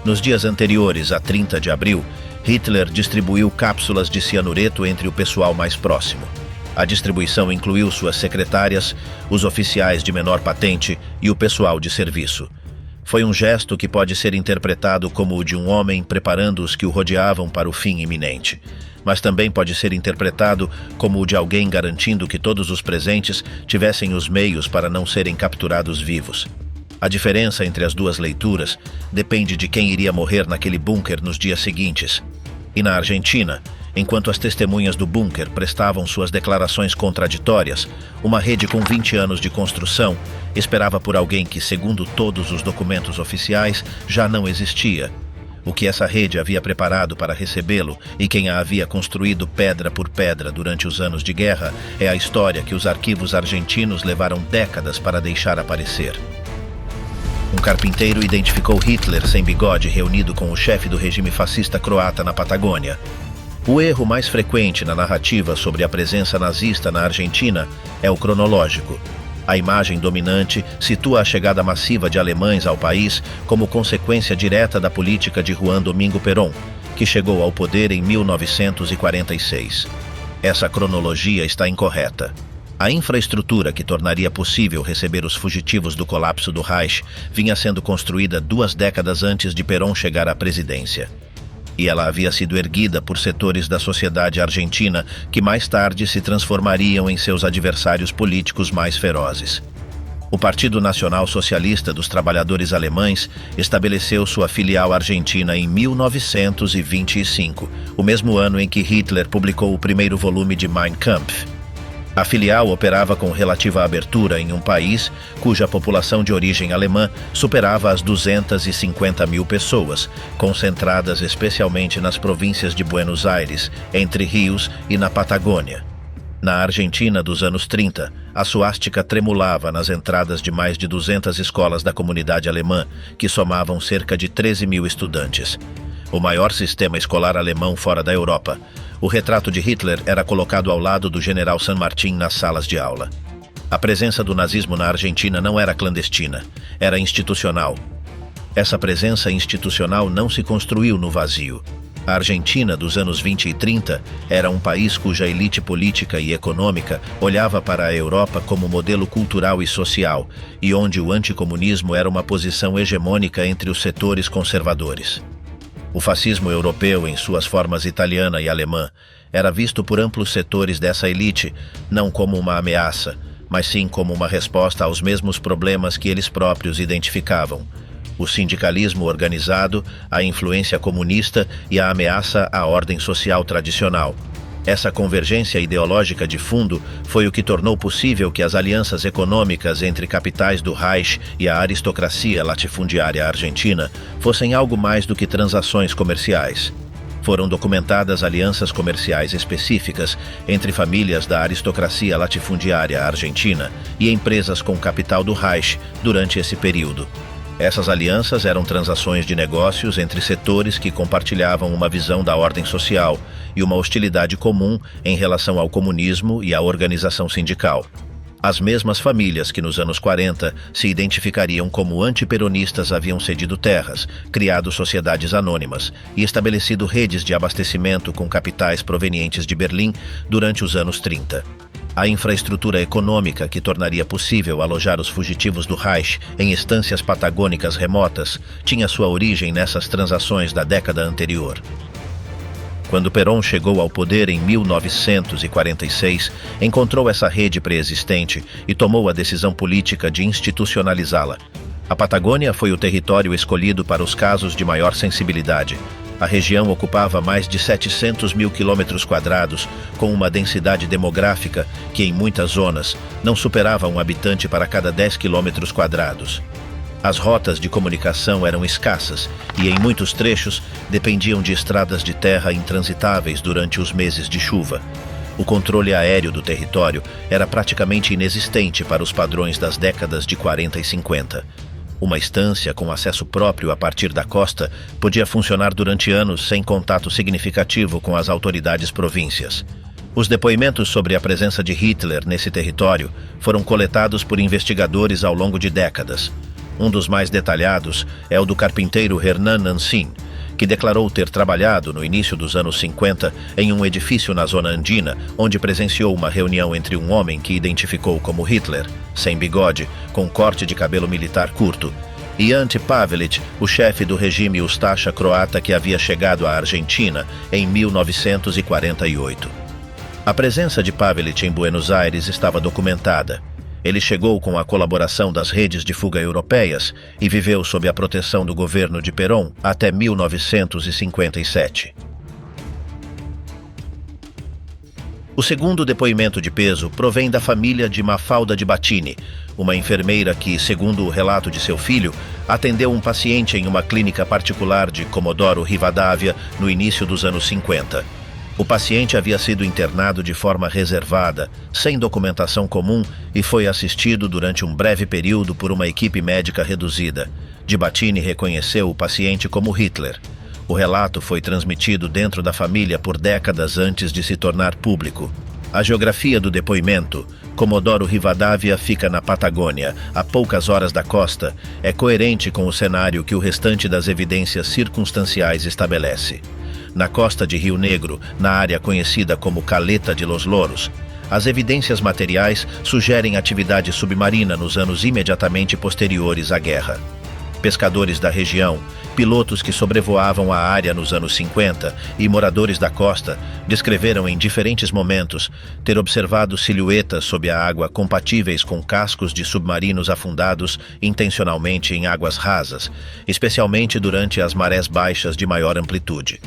Nos dias anteriores a 30 de abril, Hitler distribuiu cápsulas de cianureto entre o pessoal mais próximo. A distribuição incluiu suas secretárias, os oficiais de menor patente e o pessoal de serviço. Foi um gesto que pode ser interpretado como o de um homem preparando os que o rodeavam para o fim iminente, mas também pode ser interpretado como o de alguém garantindo que todos os presentes tivessem os meios para não serem capturados vivos. A diferença entre as duas leituras depende de quem iria morrer naquele bunker nos dias seguintes. E na Argentina, enquanto as testemunhas do bunker prestavam suas declarações contraditórias, uma rede com 20 anos de construção esperava por alguém que, segundo todos os documentos oficiais, já não existia. O que essa rede havia preparado para recebê-lo e quem a havia construído pedra por pedra durante os anos de guerra é a história que os arquivos argentinos levaram décadas para deixar aparecer. Um carpinteiro identificou Hitler sem bigode reunido com o chefe do regime fascista croata na Patagônia. O erro mais frequente na narrativa sobre a presença nazista na Argentina é o cronológico. A imagem dominante situa a chegada massiva de alemães ao país como consequência direta da política de Juan Domingo Perón, que chegou ao poder em 1946. Essa cronologia está incorreta. A infraestrutura que tornaria possível receber os fugitivos do colapso do Reich vinha sendo construída 2 décadas antes de Perón chegar à presidência. E ela havia sido erguida por setores da sociedade argentina que mais tarde se transformariam em seus adversários políticos mais ferozes. O Partido Nacional Socialista dos Trabalhadores Alemães estabeleceu sua filial argentina em 1925, o mesmo ano em que Hitler publicou o primeiro volume de Mein Kampf. A filial operava com relativa abertura em um país cuja população de origem alemã superava as 250 mil pessoas, concentradas especialmente nas províncias de Buenos Aires, Entre Rios e na Patagônia. Na Argentina dos anos 30, a suástica tremulava nas entradas de mais de 200 escolas da comunidade alemã, que somavam cerca de 13 mil estudantes. O maior sistema escolar alemão fora da Europa. O retrato de Hitler era colocado ao lado do general San Martín nas salas de aula. A presença do nazismo na Argentina não era clandestina, era institucional. Essa presença institucional não se construiu no vazio. A Argentina dos anos 20 e 30 era um país cuja elite política e econômica olhava para a Europa como modelo cultural e social, e onde o anticomunismo era uma posição hegemônica entre os setores conservadores. O fascismo europeu, em suas formas italiana e alemã, era visto por amplos setores dessa elite não como uma ameaça, mas sim como uma resposta aos mesmos problemas que eles próprios identificavam: o sindicalismo organizado, a influência comunista e a ameaça à ordem social tradicional. Essa convergência ideológica de fundo foi o que tornou possível que as alianças econômicas entre capitais do Reich e a aristocracia latifundiária argentina fossem algo mais do que transações comerciais. Foram documentadas alianças comerciais específicas entre famílias da aristocracia latifundiária argentina e empresas com capital do Reich durante esse período. Essas alianças eram transações de negócios entre setores que compartilhavam uma visão da ordem social e uma hostilidade comum em relação ao comunismo e à organização sindical. As mesmas famílias que nos anos 40 se identificariam como antiperonistas haviam cedido terras, criado sociedades anônimas e estabelecido redes de abastecimento com capitais provenientes de Berlim durante os anos 30. A infraestrutura econômica que tornaria possível alojar os fugitivos do Reich em estâncias patagônicas remotas tinha sua origem nessas transações da década anterior. Quando Perón chegou ao poder em 1946, encontrou essa rede preexistente e tomou a decisão política de institucionalizá-la. A Patagônia foi o território escolhido para os casos de maior sensibilidade. A região ocupava mais de 700 mil quilômetros quadrados, com uma densidade demográfica que, em muitas zonas, não superava um habitante para cada 10 quilômetros quadrados. As rotas de comunicação eram escassas e, em muitos trechos, dependiam de estradas de terra intransitáveis durante os meses de chuva. O controle aéreo do território era praticamente inexistente para os padrões das décadas de 40 e 50. Uma estância com acesso próprio a partir da costa podia funcionar durante anos sem contato significativo com as autoridades províncias. Os depoimentos sobre a presença de Hitler nesse território foram coletados por investigadores ao longo de décadas. Um dos mais detalhados é o do carpinteiro Hernán Nancin, que declarou ter trabalhado no início dos anos 50 em um edifício na zona andina, onde presenciou uma reunião entre um homem que identificou como Hitler, sem bigode, com corte de cabelo militar curto, e Ante Pavelić, o chefe do regime Ustaša croata que havia chegado à Argentina em 1948. A presença de Pavelić em Buenos Aires estava documentada. Ele chegou com a colaboração das redes de fuga europeias e viveu sob a proteção do governo de Perón até 1957. O segundo depoimento de peso provém da família de Mafalda de Battini, uma enfermeira que, segundo o relato de seu filho, atendeu um paciente em uma clínica particular de Comodoro Rivadavia no início dos anos 50. O paciente havia sido internado de forma reservada, sem documentação comum, e foi assistido durante um breve período por uma equipe médica reduzida. De Battini reconheceu o paciente como Hitler. O relato foi transmitido dentro da família por décadas antes de se tornar público. A geografia do depoimento, Comodoro Rivadavia fica na Patagônia, a poucas horas da costa, é coerente com o cenário que o restante das evidências circunstanciais estabelece. Na costa de Rio Negro, na área conhecida como Caleta de los Loros, as evidências materiais sugerem atividade submarina nos anos imediatamente posteriores à guerra. Pescadores da região, pilotos que sobrevoavam a área nos anos 50 e moradores da costa descreveram em diferentes momentos ter observado silhuetas sob a água compatíveis com cascos de submarinos afundados intencionalmente em águas rasas, especialmente durante as marés baixas de maior amplitude.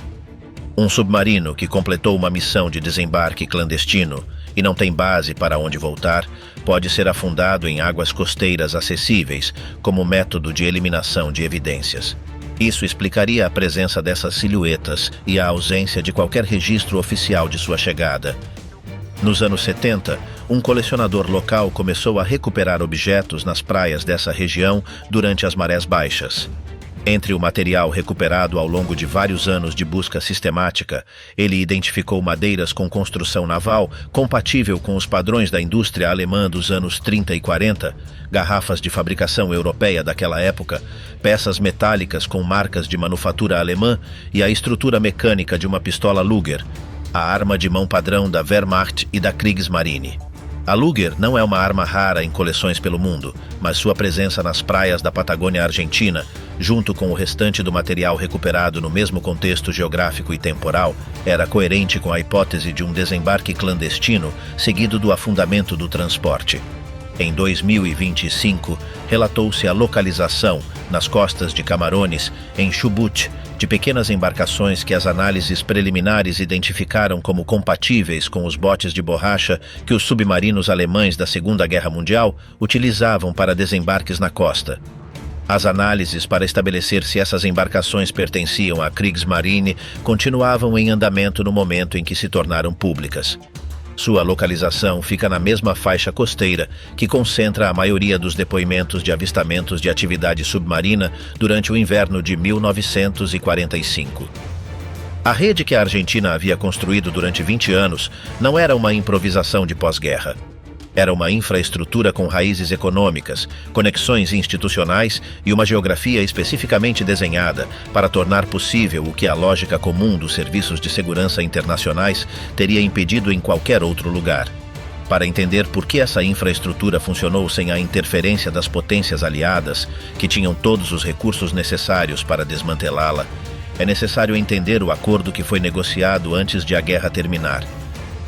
Um submarino que completou uma missão de desembarque clandestino e não tem base para onde voltar, pode ser afundado em águas costeiras acessíveis como método de eliminação de evidências. Isso explicaria a presença dessas silhuetas e a ausência de qualquer registro oficial de sua chegada. Nos anos 70, um colecionador local começou a recuperar objetos nas praias dessa região durante as marés baixas. Entre o material recuperado ao longo de vários anos de busca sistemática, ele identificou madeiras com construção naval compatível com os padrões da indústria alemã dos anos 30 e 40, garrafas de fabricação europeia daquela época, peças metálicas com marcas de manufatura alemã e a estrutura mecânica de uma pistola Luger, a arma de mão padrão da Wehrmacht e da Kriegsmarine. A Luger não é uma arma rara em coleções pelo mundo, mas sua presença nas praias da Patagônia Argentina, junto com o restante do material recuperado no mesmo contexto geográfico e temporal, era coerente com a hipótese de um desembarque clandestino seguido do afundamento do transporte. Em 2025, relatou-se a localização, nas costas de Camarones, em Chubut, de pequenas embarcações que as análises preliminares identificaram como compatíveis com os botes de borracha que os submarinos alemães da Segunda Guerra Mundial utilizavam para desembarques na costa. As análises para estabelecer se essas embarcações pertenciam à Kriegsmarine continuavam em andamento no momento em que se tornaram públicas. Sua localização fica na mesma faixa costeira que concentra a maioria dos depoimentos de avistamentos de atividade submarina durante o inverno de 1945. A rede que a Argentina havia construído durante 20 anos não era uma improvisação de pós-guerra. Era uma infraestrutura com raízes econômicas, conexões institucionais e uma geografia especificamente desenhada para tornar possível o que a lógica comum dos serviços de segurança internacionais teria impedido em qualquer outro lugar. Para entender por que essa infraestrutura funcionou sem a interferência das potências aliadas, que tinham todos os recursos necessários para desmantelá-la, é necessário entender o acordo que foi negociado antes de a guerra terminar.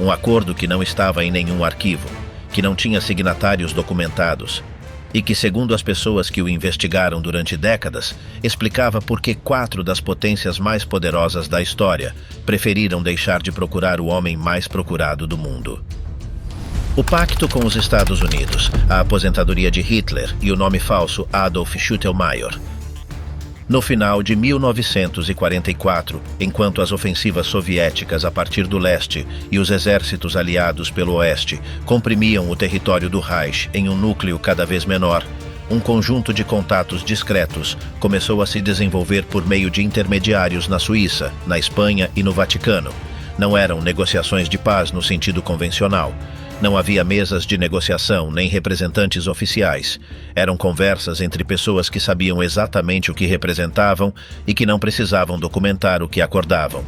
Um acordo que não estava em nenhum arquivo, que não tinha signatários documentados e que, segundo as pessoas que o investigaram durante décadas, explicava por que 4 das potências mais poderosas da história preferiram deixar de procurar o homem mais procurado do mundo. O pacto com os Estados Unidos, a aposentadoria de Hitler e o nome falso Adolf Schüttelmeier. No final de 1944, enquanto as ofensivas soviéticas a partir do leste e os exércitos aliados pelo oeste comprimiam o território do Reich em um núcleo cada vez menor, um conjunto de contatos discretos começou a se desenvolver por meio de intermediários na Suíça, na Espanha e no Vaticano. Não eram negociações de paz no sentido convencional. Não havia mesas de negociação nem representantes oficiais. Eram conversas entre pessoas que sabiam exatamente o que representavam e que não precisavam documentar o que acordavam.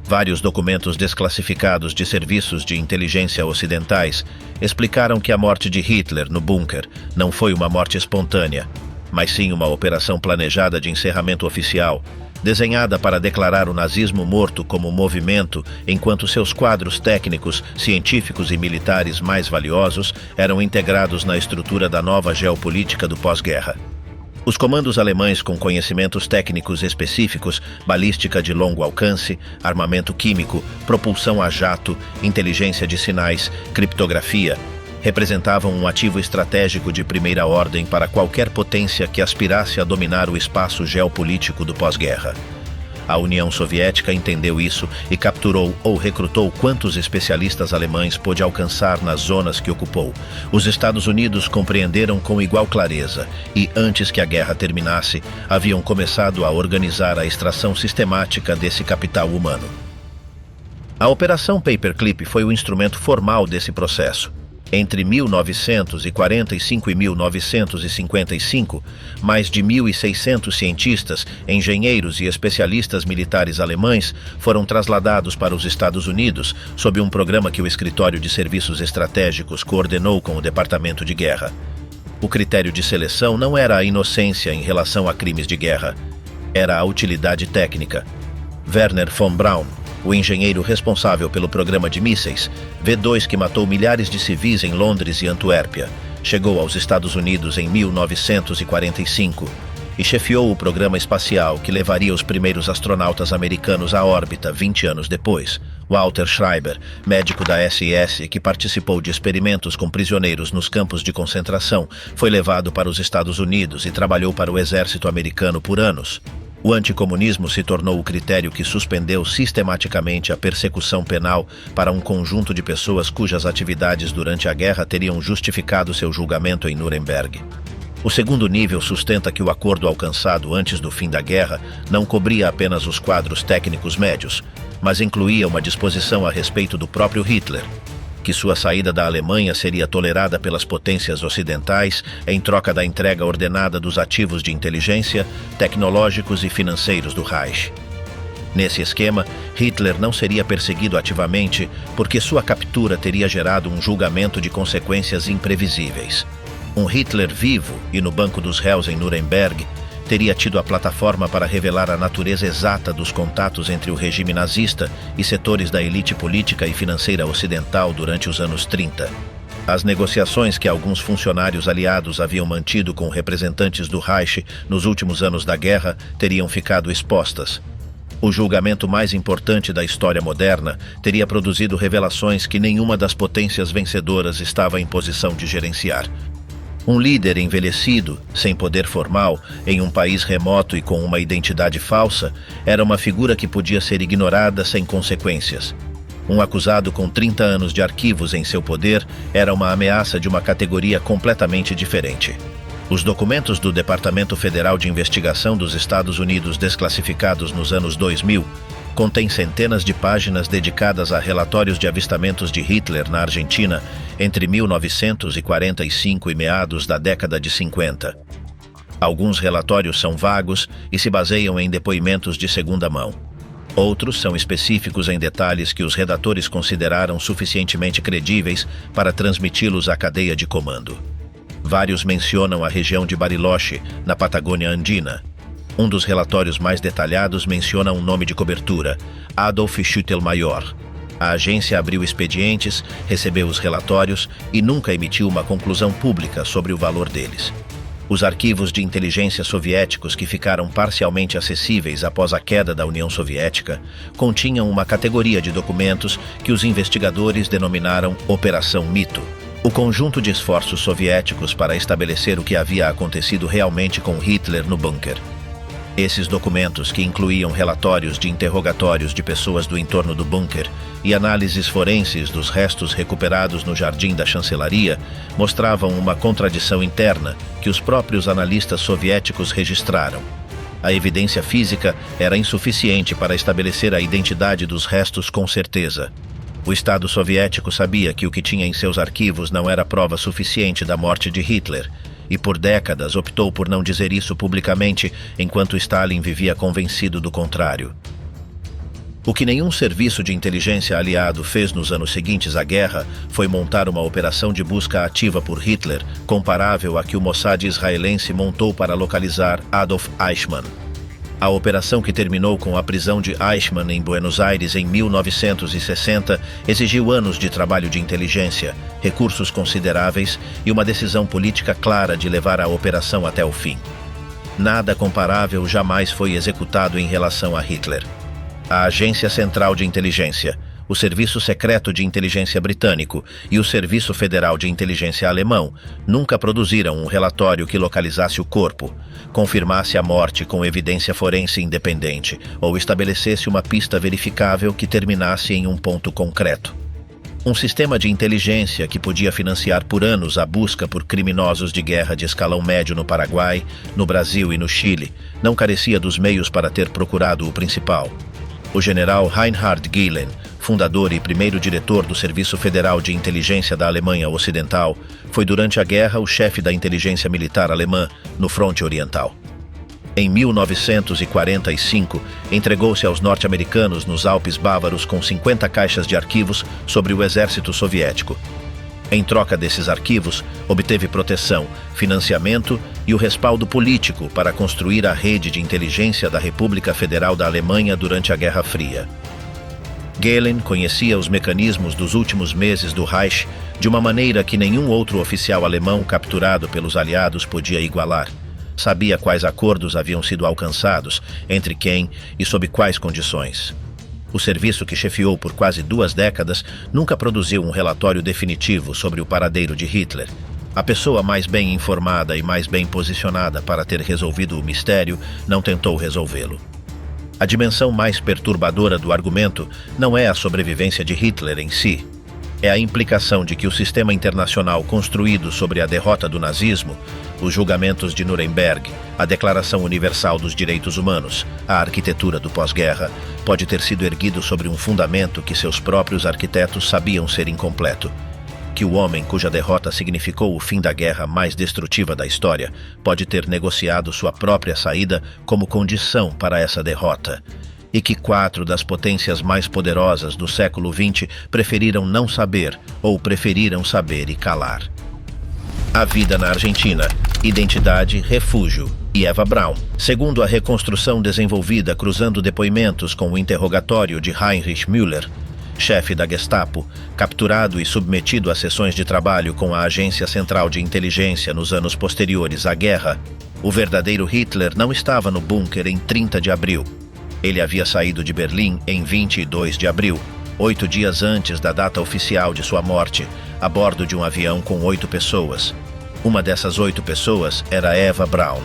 Vários documentos desclassificados de serviços de inteligência ocidentais explicaram que a morte de Hitler no bunker não foi uma morte espontânea, mas sim uma operação planejada de encerramento oficial, desenhada para declarar o nazismo morto como movimento, enquanto seus quadros técnicos, científicos e militares mais valiosos eram integrados na estrutura da nova geopolítica do pós-guerra. Os comandos alemães com conhecimentos técnicos específicos, balística de longo alcance, armamento químico, propulsão a jato, inteligência de sinais, criptografia, representavam um ativo estratégico de primeira ordem para qualquer potência que aspirasse a dominar o espaço geopolítico do pós-guerra. A União Soviética entendeu isso e capturou ou recrutou quantos especialistas alemães pôde alcançar nas zonas que ocupou. Os Estados Unidos compreenderam com igual clareza e, antes que a guerra terminasse, haviam começado a organizar a extração sistemática desse capital humano. A Operação Paperclip foi o instrumento formal desse processo. Entre 1945 e 1955, mais de 1.600 cientistas, engenheiros e especialistas militares alemães foram trasladados para os Estados Unidos sob um programa que o Escritório de Serviços Estratégicos coordenou com o Departamento de Guerra. O critério de seleção não era a inocência em relação a crimes de guerra, era a utilidade técnica. Werner von Braun, o engenheiro responsável pelo programa de mísseis, V2 que matou milhares de civis em Londres e Antuérpia, chegou aos Estados Unidos em 1945 e chefiou o programa espacial que levaria os primeiros astronautas americanos à órbita 20 anos depois. Walter Schreiber, médico da SS que participou de experimentos com prisioneiros nos campos de concentração, foi levado para os Estados Unidos e trabalhou para o exército americano por anos. O anticomunismo se tornou o critério que suspendeu sistematicamente a persecução penal para um conjunto de pessoas cujas atividades durante a guerra teriam justificado seu julgamento em Nuremberg. O segundo nível sustenta que o acordo alcançado antes do fim da guerra não cobria apenas os quadros técnicos médios, mas incluía uma disposição a respeito do próprio Hitler, que sua saída da Alemanha seria tolerada pelas potências ocidentais em troca da entrega ordenada dos ativos de inteligência, tecnológicos e financeiros do Reich. Nesse esquema, Hitler não seria perseguido ativamente porque sua captura teria gerado um julgamento de consequências imprevisíveis. Um Hitler vivo e no banco dos réus em Nuremberg teria tido a plataforma para revelar a natureza exata dos contatos entre o regime nazista e setores da elite política e financeira ocidental durante os anos 30. As negociações que alguns funcionários aliados haviam mantido com representantes do Reich nos últimos anos da guerra teriam ficado expostas. O julgamento mais importante da história moderna teria produzido revelações que nenhuma das potências vencedoras estava em posição de gerenciar. Um líder envelhecido, sem poder formal, em um país remoto e com uma identidade falsa, era uma figura que podia ser ignorada sem consequências. Um acusado com 30 anos de arquivos em seu poder era uma ameaça de uma categoria completamente diferente. Os documentos do Departamento Federal de Investigação dos Estados Unidos desclassificados nos anos 2000 contêm centenas de páginas dedicadas a relatórios de avistamentos de Hitler na Argentina entre 1945 e meados da década de 50. Alguns relatórios são vagos e se baseiam em depoimentos de segunda mão. Outros são específicos em detalhes que os redatores consideraram suficientemente credíveis para transmiti-los à cadeia de comando. Vários mencionam a região de Bariloche, na Patagônia Andina. Um dos relatórios mais detalhados menciona um nome de cobertura, Adolf Schüttelmayor. A agência abriu expedientes, recebeu os relatórios e nunca emitiu uma conclusão pública sobre o valor deles. Os arquivos de inteligência soviéticos que ficaram parcialmente acessíveis após a queda da União Soviética continham uma categoria de documentos que os investigadores denominaram Operação Mito, o conjunto de esforços soviéticos para estabelecer o que havia acontecido realmente com Hitler no bunker. Esses documentos, que incluíam relatórios de interrogatórios de pessoas do entorno do bunker e análises forenses dos restos recuperados no jardim da chancelaria, mostravam uma contradição interna que os próprios analistas soviéticos registraram. A evidência física era insuficiente para estabelecer a identidade dos restos com certeza. O Estado soviético sabia que o que tinha em seus arquivos não era prova suficiente da morte de Hitler, e por décadas optou por não dizer isso publicamente, enquanto Stalin vivia convencido do contrário. O que nenhum serviço de inteligência aliado fez nos anos seguintes à guerra foi montar uma operação de busca ativa por Hitler, comparável à que o Mossad israelense montou para localizar Adolf Eichmann. A operação, que terminou com a prisão de Eichmann em Buenos Aires em 1960, exigiu anos de trabalho de inteligência, recursos consideráveis e uma decisão política clara de levar a operação até o fim. Nada comparável jamais foi executado em relação a Hitler. A Agência Central de Inteligência, o Serviço Secreto de Inteligência Britânico e o Serviço Federal de Inteligência Alemão nunca produziram um relatório que localizasse o corpo, confirmasse a morte com evidência forense independente ou estabelecesse uma pista verificável que terminasse em um ponto concreto. Um sistema de inteligência que podia financiar por anos a busca por criminosos de guerra de escalão médio no Paraguai, no Brasil e no Chile, não carecia dos meios para ter procurado o principal. O general Reinhard Gehlen, fundador e primeiro diretor do Serviço Federal de Inteligência da Alemanha Ocidental, foi durante a guerra o chefe da inteligência militar alemã no fronte oriental. Em 1945, entregou-se aos norte-americanos nos Alpes bávaros com 50 caixas de arquivos sobre o exército soviético. Em troca desses arquivos, obteve proteção, financiamento e o respaldo político para construir a rede de inteligência da República Federal da Alemanha durante a Guerra Fria. Gehlen conhecia os mecanismos dos últimos meses do Reich de uma maneira que nenhum outro oficial alemão capturado pelos aliados podia igualar. Sabia quais acordos haviam sido alcançados, entre quem e sob quais condições. O serviço, que chefiou por quase 2 décadas, nunca produziu um relatório definitivo sobre o paradeiro de Hitler. A pessoa mais bem informada e mais bem posicionada para ter resolvido o mistério não tentou resolvê-lo. A dimensão mais perturbadora do argumento não é a sobrevivência de Hitler em si. É a implicação de que o sistema internacional construído sobre a derrota do nazismo, os julgamentos de Nuremberg, a Declaração Universal dos Direitos Humanos, a arquitetura do pós-guerra, pode ter sido erguido sobre um fundamento que seus próprios arquitetos sabiam ser incompleto. Que o homem cuja derrota significou o fim da guerra mais destrutiva da história pode ter negociado sua própria saída como condição para essa derrota. E que 4 das potências mais poderosas do século XX preferiram não saber ou preferiram saber e calar. A vida na Argentina, identidade, refúgio e Eva Braun. Segundo a reconstrução desenvolvida cruzando depoimentos com o interrogatório de Heinrich Müller, chefe da Gestapo, capturado e submetido a sessões de trabalho com a Agência Central de Inteligência nos anos posteriores à guerra, o verdadeiro Hitler não estava no bunker em 30 de abril. Ele havia saído de Berlim em 22 de abril, 8 dias antes da data oficial de sua morte, a bordo de um avião com 8 pessoas. Uma dessas 8 pessoas era Eva Braun.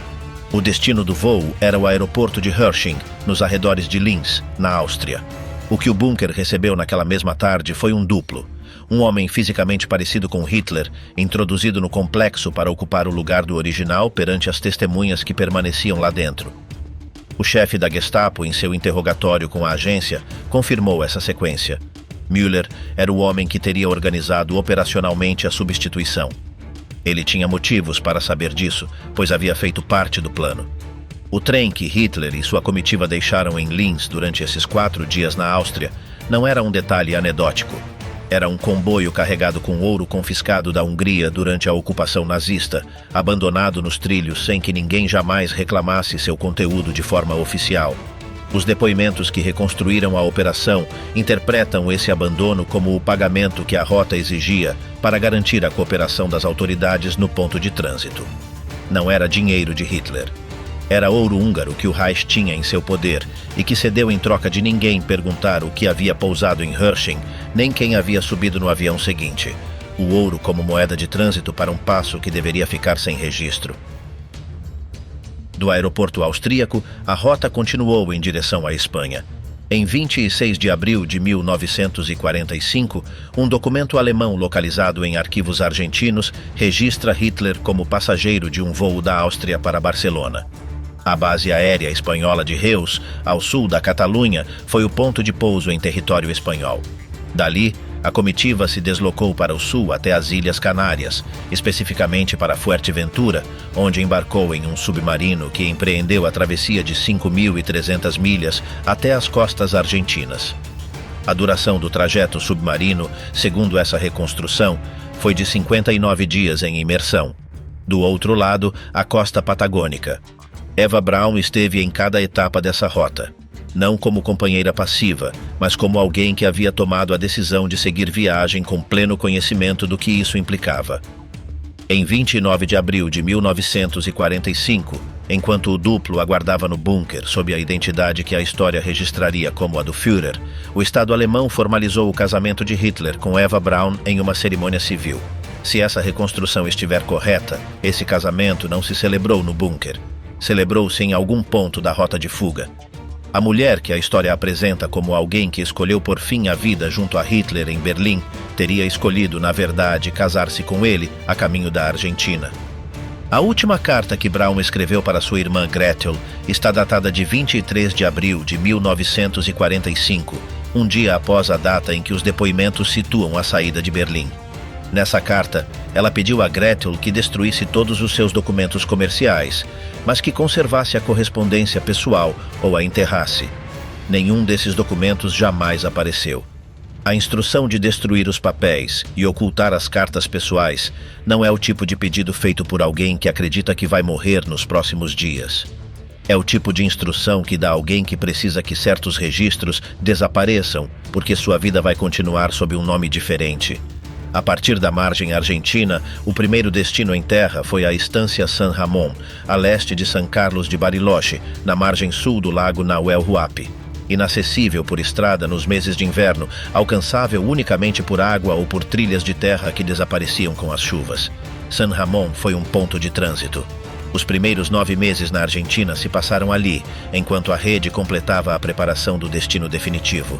O destino do voo era o aeroporto de Herrsching, nos arredores de Linz, na Áustria. O que o bunker recebeu naquela mesma tarde foi um duplo. Um homem fisicamente parecido com Hitler, introduzido no complexo para ocupar o lugar do original perante as testemunhas que permaneciam lá dentro. O chefe da Gestapo, em seu interrogatório com a agência, confirmou essa sequência. Müller era o homem que teria organizado operacionalmente a substituição. Ele tinha motivos para saber disso, pois havia feito parte do plano. O trem que Hitler e sua comitiva deixaram em Linz durante esses 4 dias na Áustria não era um detalhe anedótico. Era um comboio carregado com ouro confiscado da Hungria durante a ocupação nazista, abandonado nos trilhos sem que ninguém jamais reclamasse seu conteúdo de forma oficial. Os depoimentos que reconstruíram a operação interpretam esse abandono como o pagamento que a rota exigia para garantir a cooperação das autoridades no ponto de trânsito. Não era dinheiro de Hitler. Era ouro húngaro que o Reich tinha em seu poder e que cedeu em troca de ninguém perguntar o que havia pousado em Herrsching, nem quem havia subido no avião seguinte. O ouro como moeda de trânsito para um passo que deveria ficar sem registro. Do aeroporto austríaco, a rota continuou em direção à Espanha. Em 26 de abril de 1945, um documento alemão localizado em arquivos argentinos registra Hitler como passageiro de um voo da Áustria para Barcelona. A base aérea espanhola de Reus, ao sul da Catalunha, foi o ponto de pouso em território espanhol. Dali, a comitiva se deslocou para o sul até as Ilhas Canárias, especificamente para Fuerteventura, onde embarcou em um submarino que empreendeu a travessia de 5.300 milhas até as costas argentinas. A duração do trajeto submarino, segundo essa reconstrução, foi de 59 dias em imersão. Do outro lado, a costa patagônica. Eva Braun esteve em cada etapa dessa rota, não como companheira passiva, mas como alguém que havia tomado a decisão de seguir viagem com pleno conhecimento do que isso implicava. Em 29 de abril de 1945, enquanto o duplo aguardava no bunker sob a identidade que a história registraria como a do Führer, o Estado alemão formalizou o casamento de Hitler com Eva Braun em uma cerimônia civil. Se essa reconstrução estiver correta, esse casamento não se celebrou no bunker. Celebrou-se em algum ponto da rota de fuga. A mulher que a história apresenta como alguém que escolheu por fim a vida junto a Hitler em Berlim, teria escolhido, na verdade, casar-se com ele a caminho da Argentina. A última carta que Braun escreveu para sua irmã Gretel está datada de 23 de abril de 1945, um dia após a data em que os depoimentos situam a saída de Berlim. Nessa carta, ela pediu a Gretel que destruísse todos os seus documentos comerciais, mas que conservasse a correspondência pessoal ou a enterrasse. Nenhum desses documentos jamais apareceu. A instrução de destruir os papéis e ocultar as cartas pessoais não é o tipo de pedido feito por alguém que acredita que vai morrer nos próximos dias. É o tipo de instrução que dá a alguém que precisa que certos registros desapareçam, porque sua vida vai continuar sob um nome diferente. A partir da margem argentina, o primeiro destino em terra foi a Estância San Ramón, a leste de San Carlos de Bariloche, na margem sul do lago Nahuel Huapi. Inacessível por estrada nos meses de inverno, alcançável unicamente por água ou por trilhas de terra que desapareciam com as chuvas. San Ramón foi um ponto de trânsito. Os primeiros 9 meses na Argentina se passaram ali, enquanto a rede completava a preparação do destino definitivo.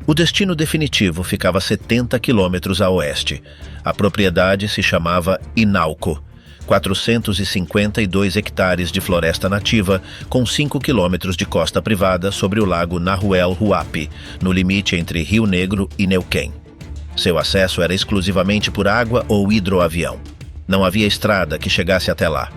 O destino definitivo ficava a 70 quilômetros a oeste. A propriedade se chamava Inalco, 452 hectares de floresta nativa, com 5 quilômetros de costa privada sobre o lago Nahuel Huapi, no limite entre Rio Negro e Neuquén. Seu acesso era exclusivamente por água ou hidroavião. Não havia estrada que chegasse até lá.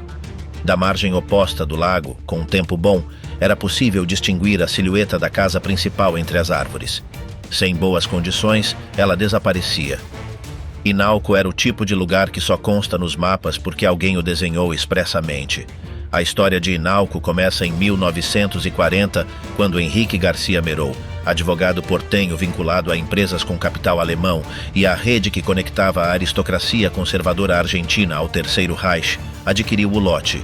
Da margem oposta do lago, com um tempo bom, era possível distinguir a silhueta da casa principal entre as árvores. Sem boas condições, ela desaparecia. Inalco era o tipo de lugar que só consta nos mapas porque alguém o desenhou expressamente. A história de Inalco começa em 1940, quando Henrique Garcia Merou, advogado portenho vinculado a empresas com capital alemão e à rede que conectava a aristocracia conservadora argentina ao Terceiro Reich, adquiriu o lote.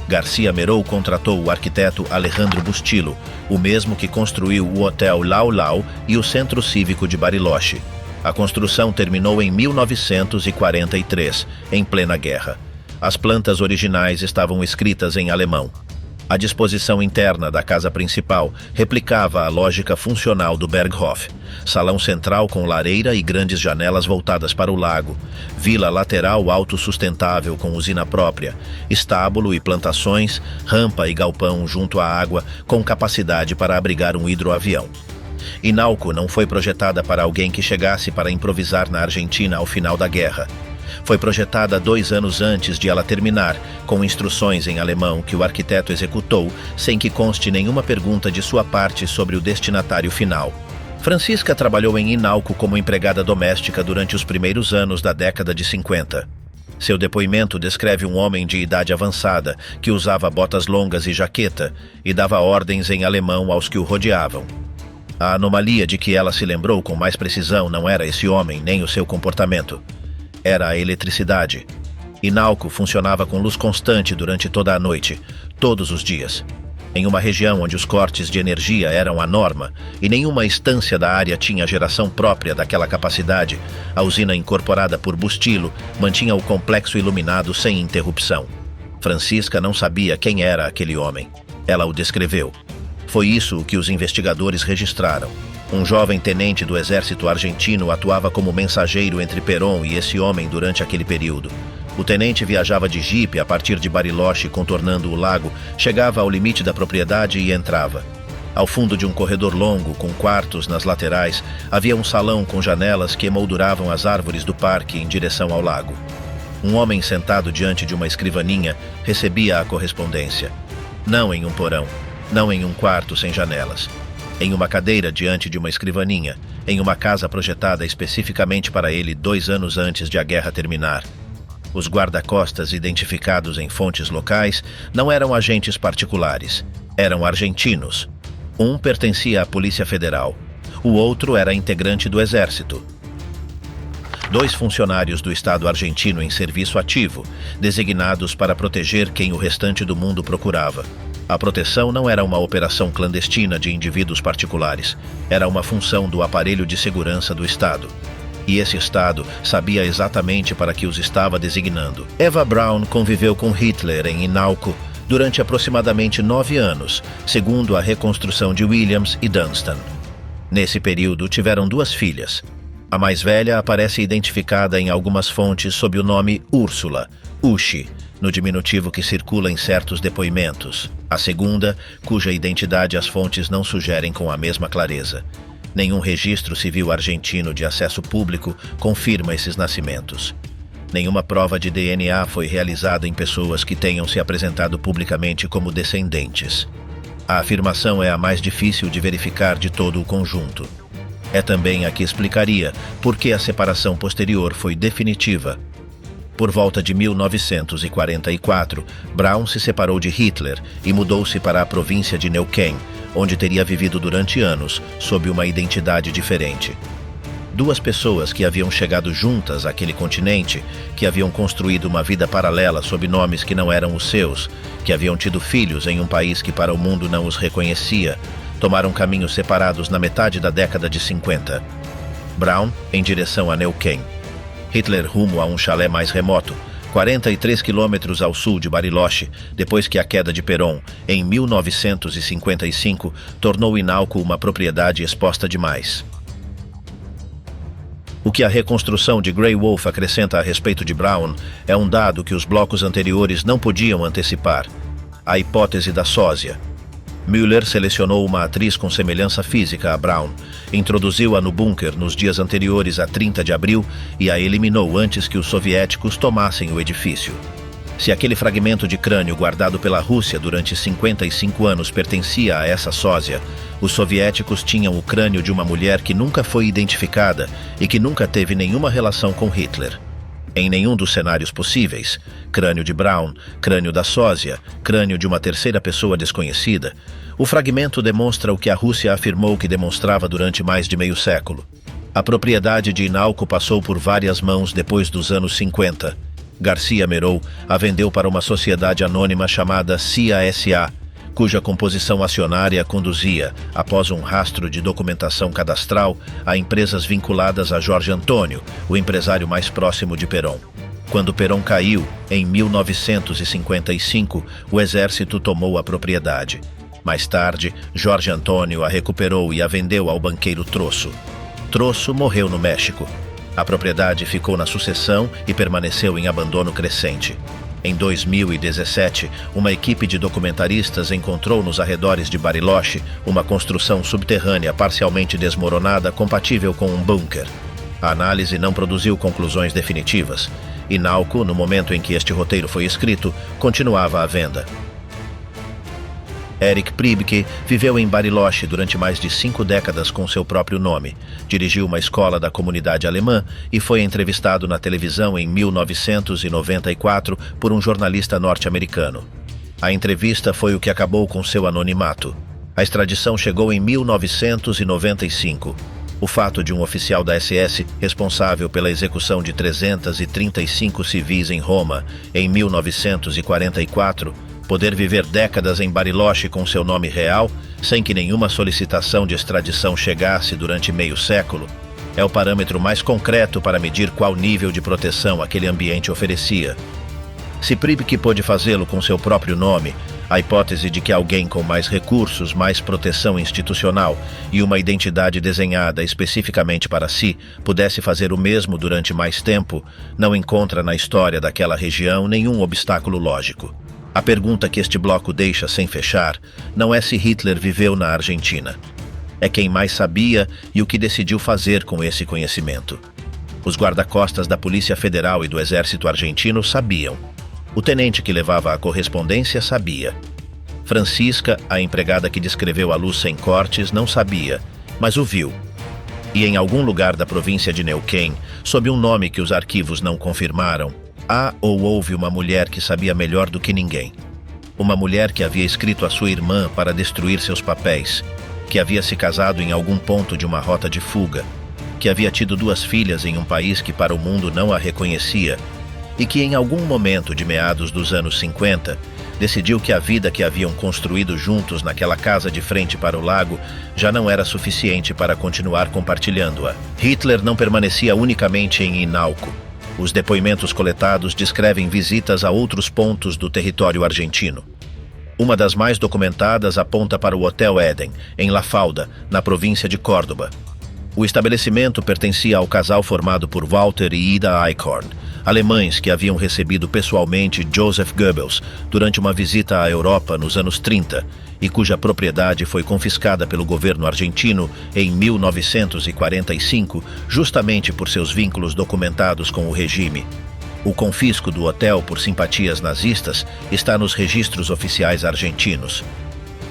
Garcia Merou contratou o arquiteto Alejandro Bustillo, o mesmo que construiu o Hotel Lau Lau e o Centro Cívico de Bariloche. A construção terminou em 1943, em plena guerra. As plantas originais estavam escritas em alemão. A disposição interna da casa principal replicava a lógica funcional do Berghof. Salão central com lareira e grandes janelas voltadas para o lago. Vila lateral autossustentável com usina própria. Estábulo e plantações, rampa e galpão junto à água com capacidade para abrigar um hidroavião. Inalco não foi projetada para alguém que chegasse para improvisar na Argentina ao final da guerra. Foi projetada 2 anos antes de ela terminar, com instruções em alemão que o arquiteto executou sem que conste nenhuma pergunta de sua parte sobre o destinatário final. Francisca trabalhou em Inalco como empregada doméstica durante os primeiros anos da década de 50. Seu depoimento descreve um homem de idade avançada que usava botas longas e jaqueta e dava ordens em alemão aos que o rodeavam. A anomalia de que ela se lembrou com mais precisão não era esse homem nem o seu comportamento. Era a eletricidade. Inalco funcionava com luz constante durante toda a noite, todos os dias. Em uma região onde os cortes de energia eram a norma e nenhuma estância da área tinha geração própria daquela capacidade, a usina incorporada por Bustilo mantinha o complexo iluminado sem interrupção. Francisca não sabia quem era aquele homem. Ela o descreveu. Foi isso que os investigadores registraram. Um jovem tenente do exército argentino atuava como mensageiro entre Perón e esse homem durante aquele período. O tenente viajava de jipe a partir de Bariloche, contornando o lago, chegava ao limite da propriedade e entrava. Ao fundo de um corredor longo, com quartos nas laterais, havia um salão com janelas que emolduravam as árvores do parque em direção ao lago. Um homem sentado diante de uma escrivaninha recebia a correspondência. Não em um porão, não em um quarto sem janelas. Em uma cadeira diante de uma escrivaninha, em uma casa projetada especificamente para ele 2 anos antes de a guerra terminar. Os guarda-costas identificados em fontes locais não eram agentes particulares, eram argentinos. Um pertencia à Polícia Federal, o outro era integrante do Exército. 2 funcionários do Estado argentino em serviço ativo, designados para proteger quem o restante do mundo procurava. A proteção não era uma operação clandestina de indivíduos particulares, era uma função do aparelho de segurança do Estado. E esse Estado sabia exatamente para que os estava designando. Eva Braun conviveu com Hitler em Inalco durante aproximadamente 9 anos, segundo a reconstrução de Williams e Dunstan. Nesse período tiveram 2 filhas. A mais velha aparece identificada em algumas fontes sob o nome Úrsula, Ushi, no diminutivo que circula em certos depoimentos. A segunda, cuja identidade as fontes não sugerem com a mesma clareza. Nenhum registro civil argentino de acesso público confirma esses nascimentos. Nenhuma prova de DNA foi realizada em pessoas que tenham se apresentado publicamente como descendentes. A afirmação é a mais difícil de verificar de todo o conjunto. É também a que explicaria por que a separação posterior foi definitiva. Por volta de 1944, Braun se separou de Hitler e mudou-se para a província de Neuquén, onde teria vivido durante anos, sob uma identidade diferente. 2 pessoas que haviam chegado juntas àquele continente, que haviam construído uma vida paralela sob nomes que não eram os seus, que haviam tido filhos em um país que para o mundo não os reconhecia, tomaram caminhos separados na metade da década de 50. Braun em direção a Neuquén. Hitler rumo a um chalé mais remoto, 43 quilômetros ao sul de Bariloche, depois que a queda de Perón, em 1955, tornou Inalco uma propriedade exposta demais. O que a reconstrução de Grey Wolf acrescenta a respeito de Braun é um dado que os blocos anteriores não podiam antecipar: a hipótese da sósia. Müller selecionou uma atriz com semelhança física a Braun, introduziu-a no bunker nos dias anteriores a 30 de abril e a eliminou antes que os soviéticos tomassem o edifício. Se aquele fragmento de crânio guardado pela Rússia durante 55 anos pertencia a essa sósia, os soviéticos tinham o crânio de uma mulher que nunca foi identificada e que nunca teve nenhuma relação com Hitler. Em nenhum dos cenários possíveis, crânio de Braun, crânio da sósia, crânio de uma terceira pessoa desconhecida, o fragmento demonstra o que a Rússia afirmou que demonstrava durante mais de meio século. A propriedade de Inalco passou por várias mãos depois dos anos 50. Garcia Merou a vendeu para uma sociedade anônima chamada CIA-SA, cuja composição acionária conduzia, após um rastro de documentação cadastral, a empresas vinculadas a Jorge Antônio, o empresário mais próximo de Perón. Quando Perón caiu, em 1955, o exército tomou a propriedade. Mais tarde, Jorge Antônio a recuperou e a vendeu ao banqueiro Troço. Troço morreu no México. A propriedade ficou na sucessão e permaneceu em abandono crescente. Em 2017, uma equipe de documentaristas encontrou nos arredores de Bariloche uma construção subterrânea parcialmente desmoronada compatível com um bunker. A análise não produziu conclusões definitivas. Inalco, no momento em que este roteiro foi escrito, continuava à venda. Erich Priebke viveu em Bariloche durante mais de 5 décadas com seu próprio nome, dirigiu uma escola da comunidade alemã e foi entrevistado na televisão em 1994 por um jornalista norte-americano. A entrevista foi o que acabou com seu anonimato. A extradição chegou em 1995. O fato de um oficial da SS responsável pela execução de 335 civis em Roma em 1944 poder viver décadas em Bariloche com seu nome real, sem que nenhuma solicitação de extradição chegasse durante meio século, é o parâmetro mais concreto para medir qual nível de proteção aquele ambiente oferecia. Se Priebke pôde fazê-lo com seu próprio nome, a hipótese de que alguém com mais recursos, mais proteção institucional e uma identidade desenhada especificamente para si pudesse fazer o mesmo durante mais tempo, não encontra na história daquela região nenhum obstáculo lógico. A pergunta que este bloco deixa sem fechar não é se Hitler viveu na Argentina. É quem mais sabia e o que decidiu fazer com esse conhecimento. Os guarda-costas da Polícia Federal e do Exército Argentino sabiam. O tenente que levava a correspondência sabia. Francisca, a empregada que descreveu a luz sem cortes, não sabia, mas o viu. E em algum lugar da província de Neuquén, sob um nome que os arquivos não confirmaram, há ou houve uma mulher que sabia melhor do que ninguém. Uma mulher que havia escrito a sua irmã para destruir seus papéis, que havia se casado em algum ponto de uma rota de fuga, que havia tido 2 filhas em um país que para o mundo não a reconhecia e que em algum momento de meados dos anos 50 decidiu que a vida que haviam construído juntos naquela casa de frente para o lago já não era suficiente para continuar compartilhando-a. Hitler não permanecia unicamente em Inalco. Os depoimentos coletados descrevem visitas a outros pontos do território argentino. Uma das mais documentadas aponta para o Hotel Éden, em La Falda, na província de Córdoba. O estabelecimento pertencia ao casal formado por Walter e Ida Eichhorn, alemães que haviam recebido pessoalmente Joseph Goebbels durante uma visita à Europa nos anos 30 e cuja propriedade foi confiscada pelo governo argentino em 1945, justamente por seus vínculos documentados com o regime. O confisco do hotel por simpatias nazistas está nos registros oficiais argentinos.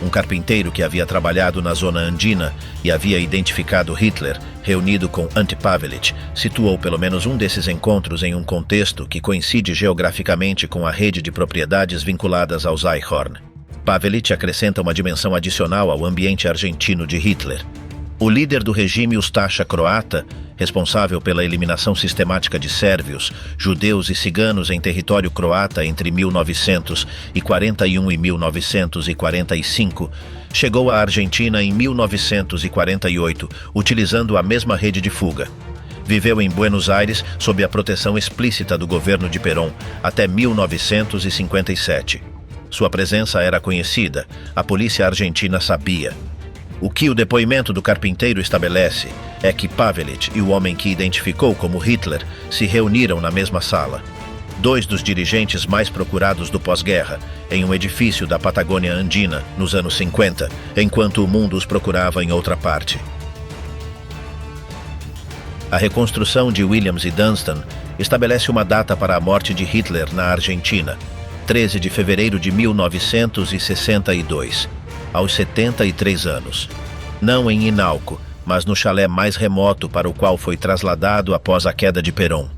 Um carpinteiro que havia trabalhado na zona andina e havia identificado Hitler, reunido com Ante Pavelic, situou pelo menos um desses encontros em um contexto que coincide geograficamente com a rede de propriedades vinculadas aos Eichhorn. Pavelic acrescenta uma dimensão adicional ao ambiente argentino de Hitler. O líder do regime Ustaša croata, responsável pela eliminação sistemática de sérvios, judeus e ciganos em território croata entre 1941 e 1945, chegou à Argentina em 1948, utilizando a mesma rede de fuga. Viveu em Buenos Aires sob a proteção explícita do governo de Perón até 1957. Sua presença era conhecida, a polícia argentina sabia. O que o depoimento do carpinteiro estabelece é que Pavelic e o homem que identificou como Hitler se reuniram na mesma sala. 2 dos dirigentes mais procurados do pós-guerra, em um edifício da Patagônia Andina, nos anos 50, enquanto o mundo os procurava em outra parte. A reconstrução de Williams e Dunstan estabelece uma data para a morte de Hitler na Argentina, 13 de fevereiro de 1962. Aos 73 anos. Não em Inalco, mas no chalé mais remoto para o qual foi trasladado após a queda de Perón.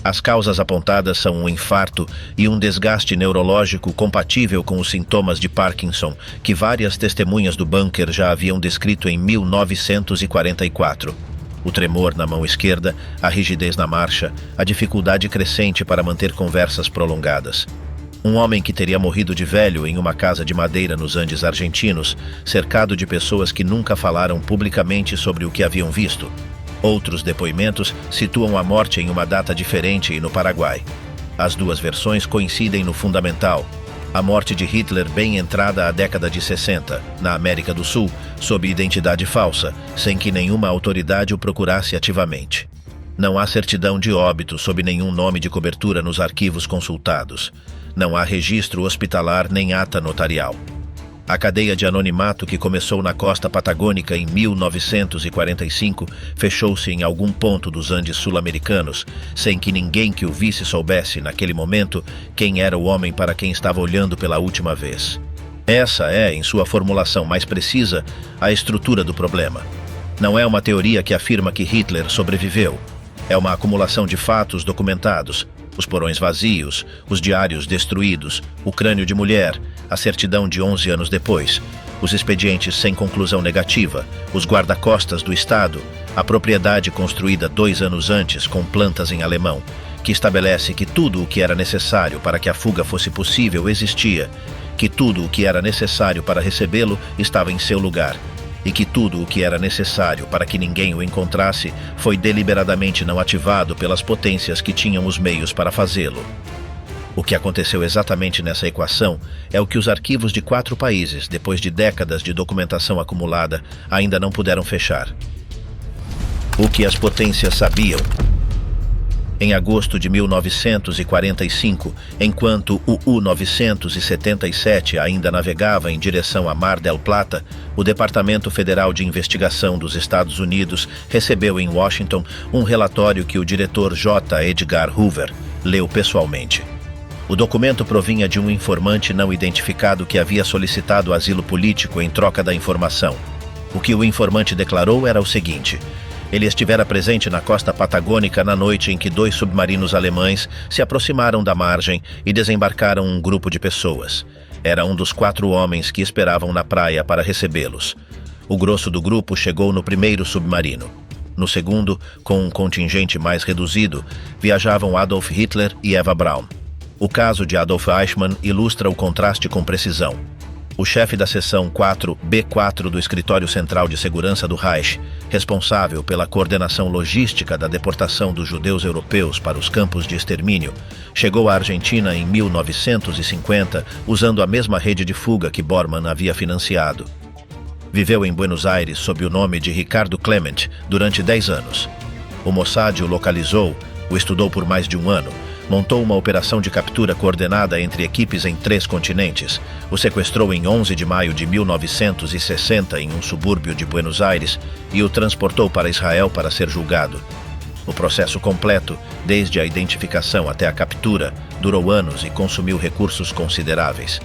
As causas apontadas são um infarto e um desgaste neurológico compatível com os sintomas de Parkinson que várias testemunhas do bunker já haviam descrito em 1944. O tremor na mão esquerda, a rigidez na marcha, a dificuldade crescente para manter conversas prolongadas. Um homem que teria morrido de velho em uma casa de madeira nos Andes argentinos, cercado de pessoas que nunca falaram publicamente sobre o que haviam visto. Outros depoimentos situam a morte em uma data diferente e no Paraguai. As duas versões coincidem no fundamental: a morte de Hitler bem entrada a década de 60, na América do Sul, sob identidade falsa, sem que nenhuma autoridade o procurasse ativamente. Não há certidão de óbito sob nenhum nome de cobertura nos arquivos consultados. Não há registro hospitalar nem ata notarial. A cadeia de anonimato que começou na costa patagônica em 1945 fechou-se em algum ponto dos Andes sul-americanos, sem que ninguém que o visse soubesse, naquele momento, quem era o homem para quem estava olhando pela última vez. Essa é, em sua formulação mais precisa, a estrutura do problema. Não é uma teoria que afirma que Hitler sobreviveu. É uma acumulação de fatos documentados: os porões vazios, os diários destruídos, o crânio de mulher, a certidão de 11 anos depois, os expedientes sem conclusão negativa, os guarda-costas do Estado, a propriedade construída 2 anos antes com plantas em alemão, que estabelece que tudo o que era necessário para que a fuga fosse possível existia, que tudo o que era necessário para recebê-lo estava em seu lugar, e que tudo o que era necessário para que ninguém o encontrasse foi deliberadamente não ativado pelas potências que tinham os meios para fazê-lo. O que aconteceu exatamente nessa equação é o que os arquivos de 4 países, depois de décadas de documentação acumulada, ainda não puderam fechar. O que as potências sabiam. Em agosto de 1945, enquanto o U-977 ainda navegava em direção a Mar del Plata, o Departamento Federal de Investigação dos Estados Unidos recebeu em Washington um relatório que o diretor J. Edgar Hoover leu pessoalmente. O documento provinha de um informante não identificado que havia solicitado asilo político em troca da informação. O que o informante declarou era o seguinte: ele estivera presente na costa patagônica na noite em que 2 submarinos alemães se aproximaram da margem e desembarcaram um grupo de pessoas. Era um dos 4 homens que esperavam na praia para recebê-los. O grosso do grupo chegou no primeiro submarino. No segundo, com um contingente mais reduzido, viajavam Adolf Hitler e Eva Braun. O caso de Adolf Eichmann ilustra o contraste com precisão. O chefe da seção 4B4 do Escritório Central de Segurança do Reich, responsável pela coordenação logística da deportação dos judeus europeus para os campos de extermínio, chegou à Argentina em 1950 usando a mesma rede de fuga que Bormann havia financiado. Viveu em Buenos Aires sob o nome de Ricardo Clement durante 10 anos. O Mossad o localizou, o estudou por mais de um ano, montou uma operação de captura coordenada entre equipes em 3 continentes, o sequestrou em 11 de maio de 1960 em um subúrbio de Buenos Aires e o transportou para Israel para ser julgado. O processo completo, desde a identificação até a captura, durou anos e consumiu recursos consideráveis.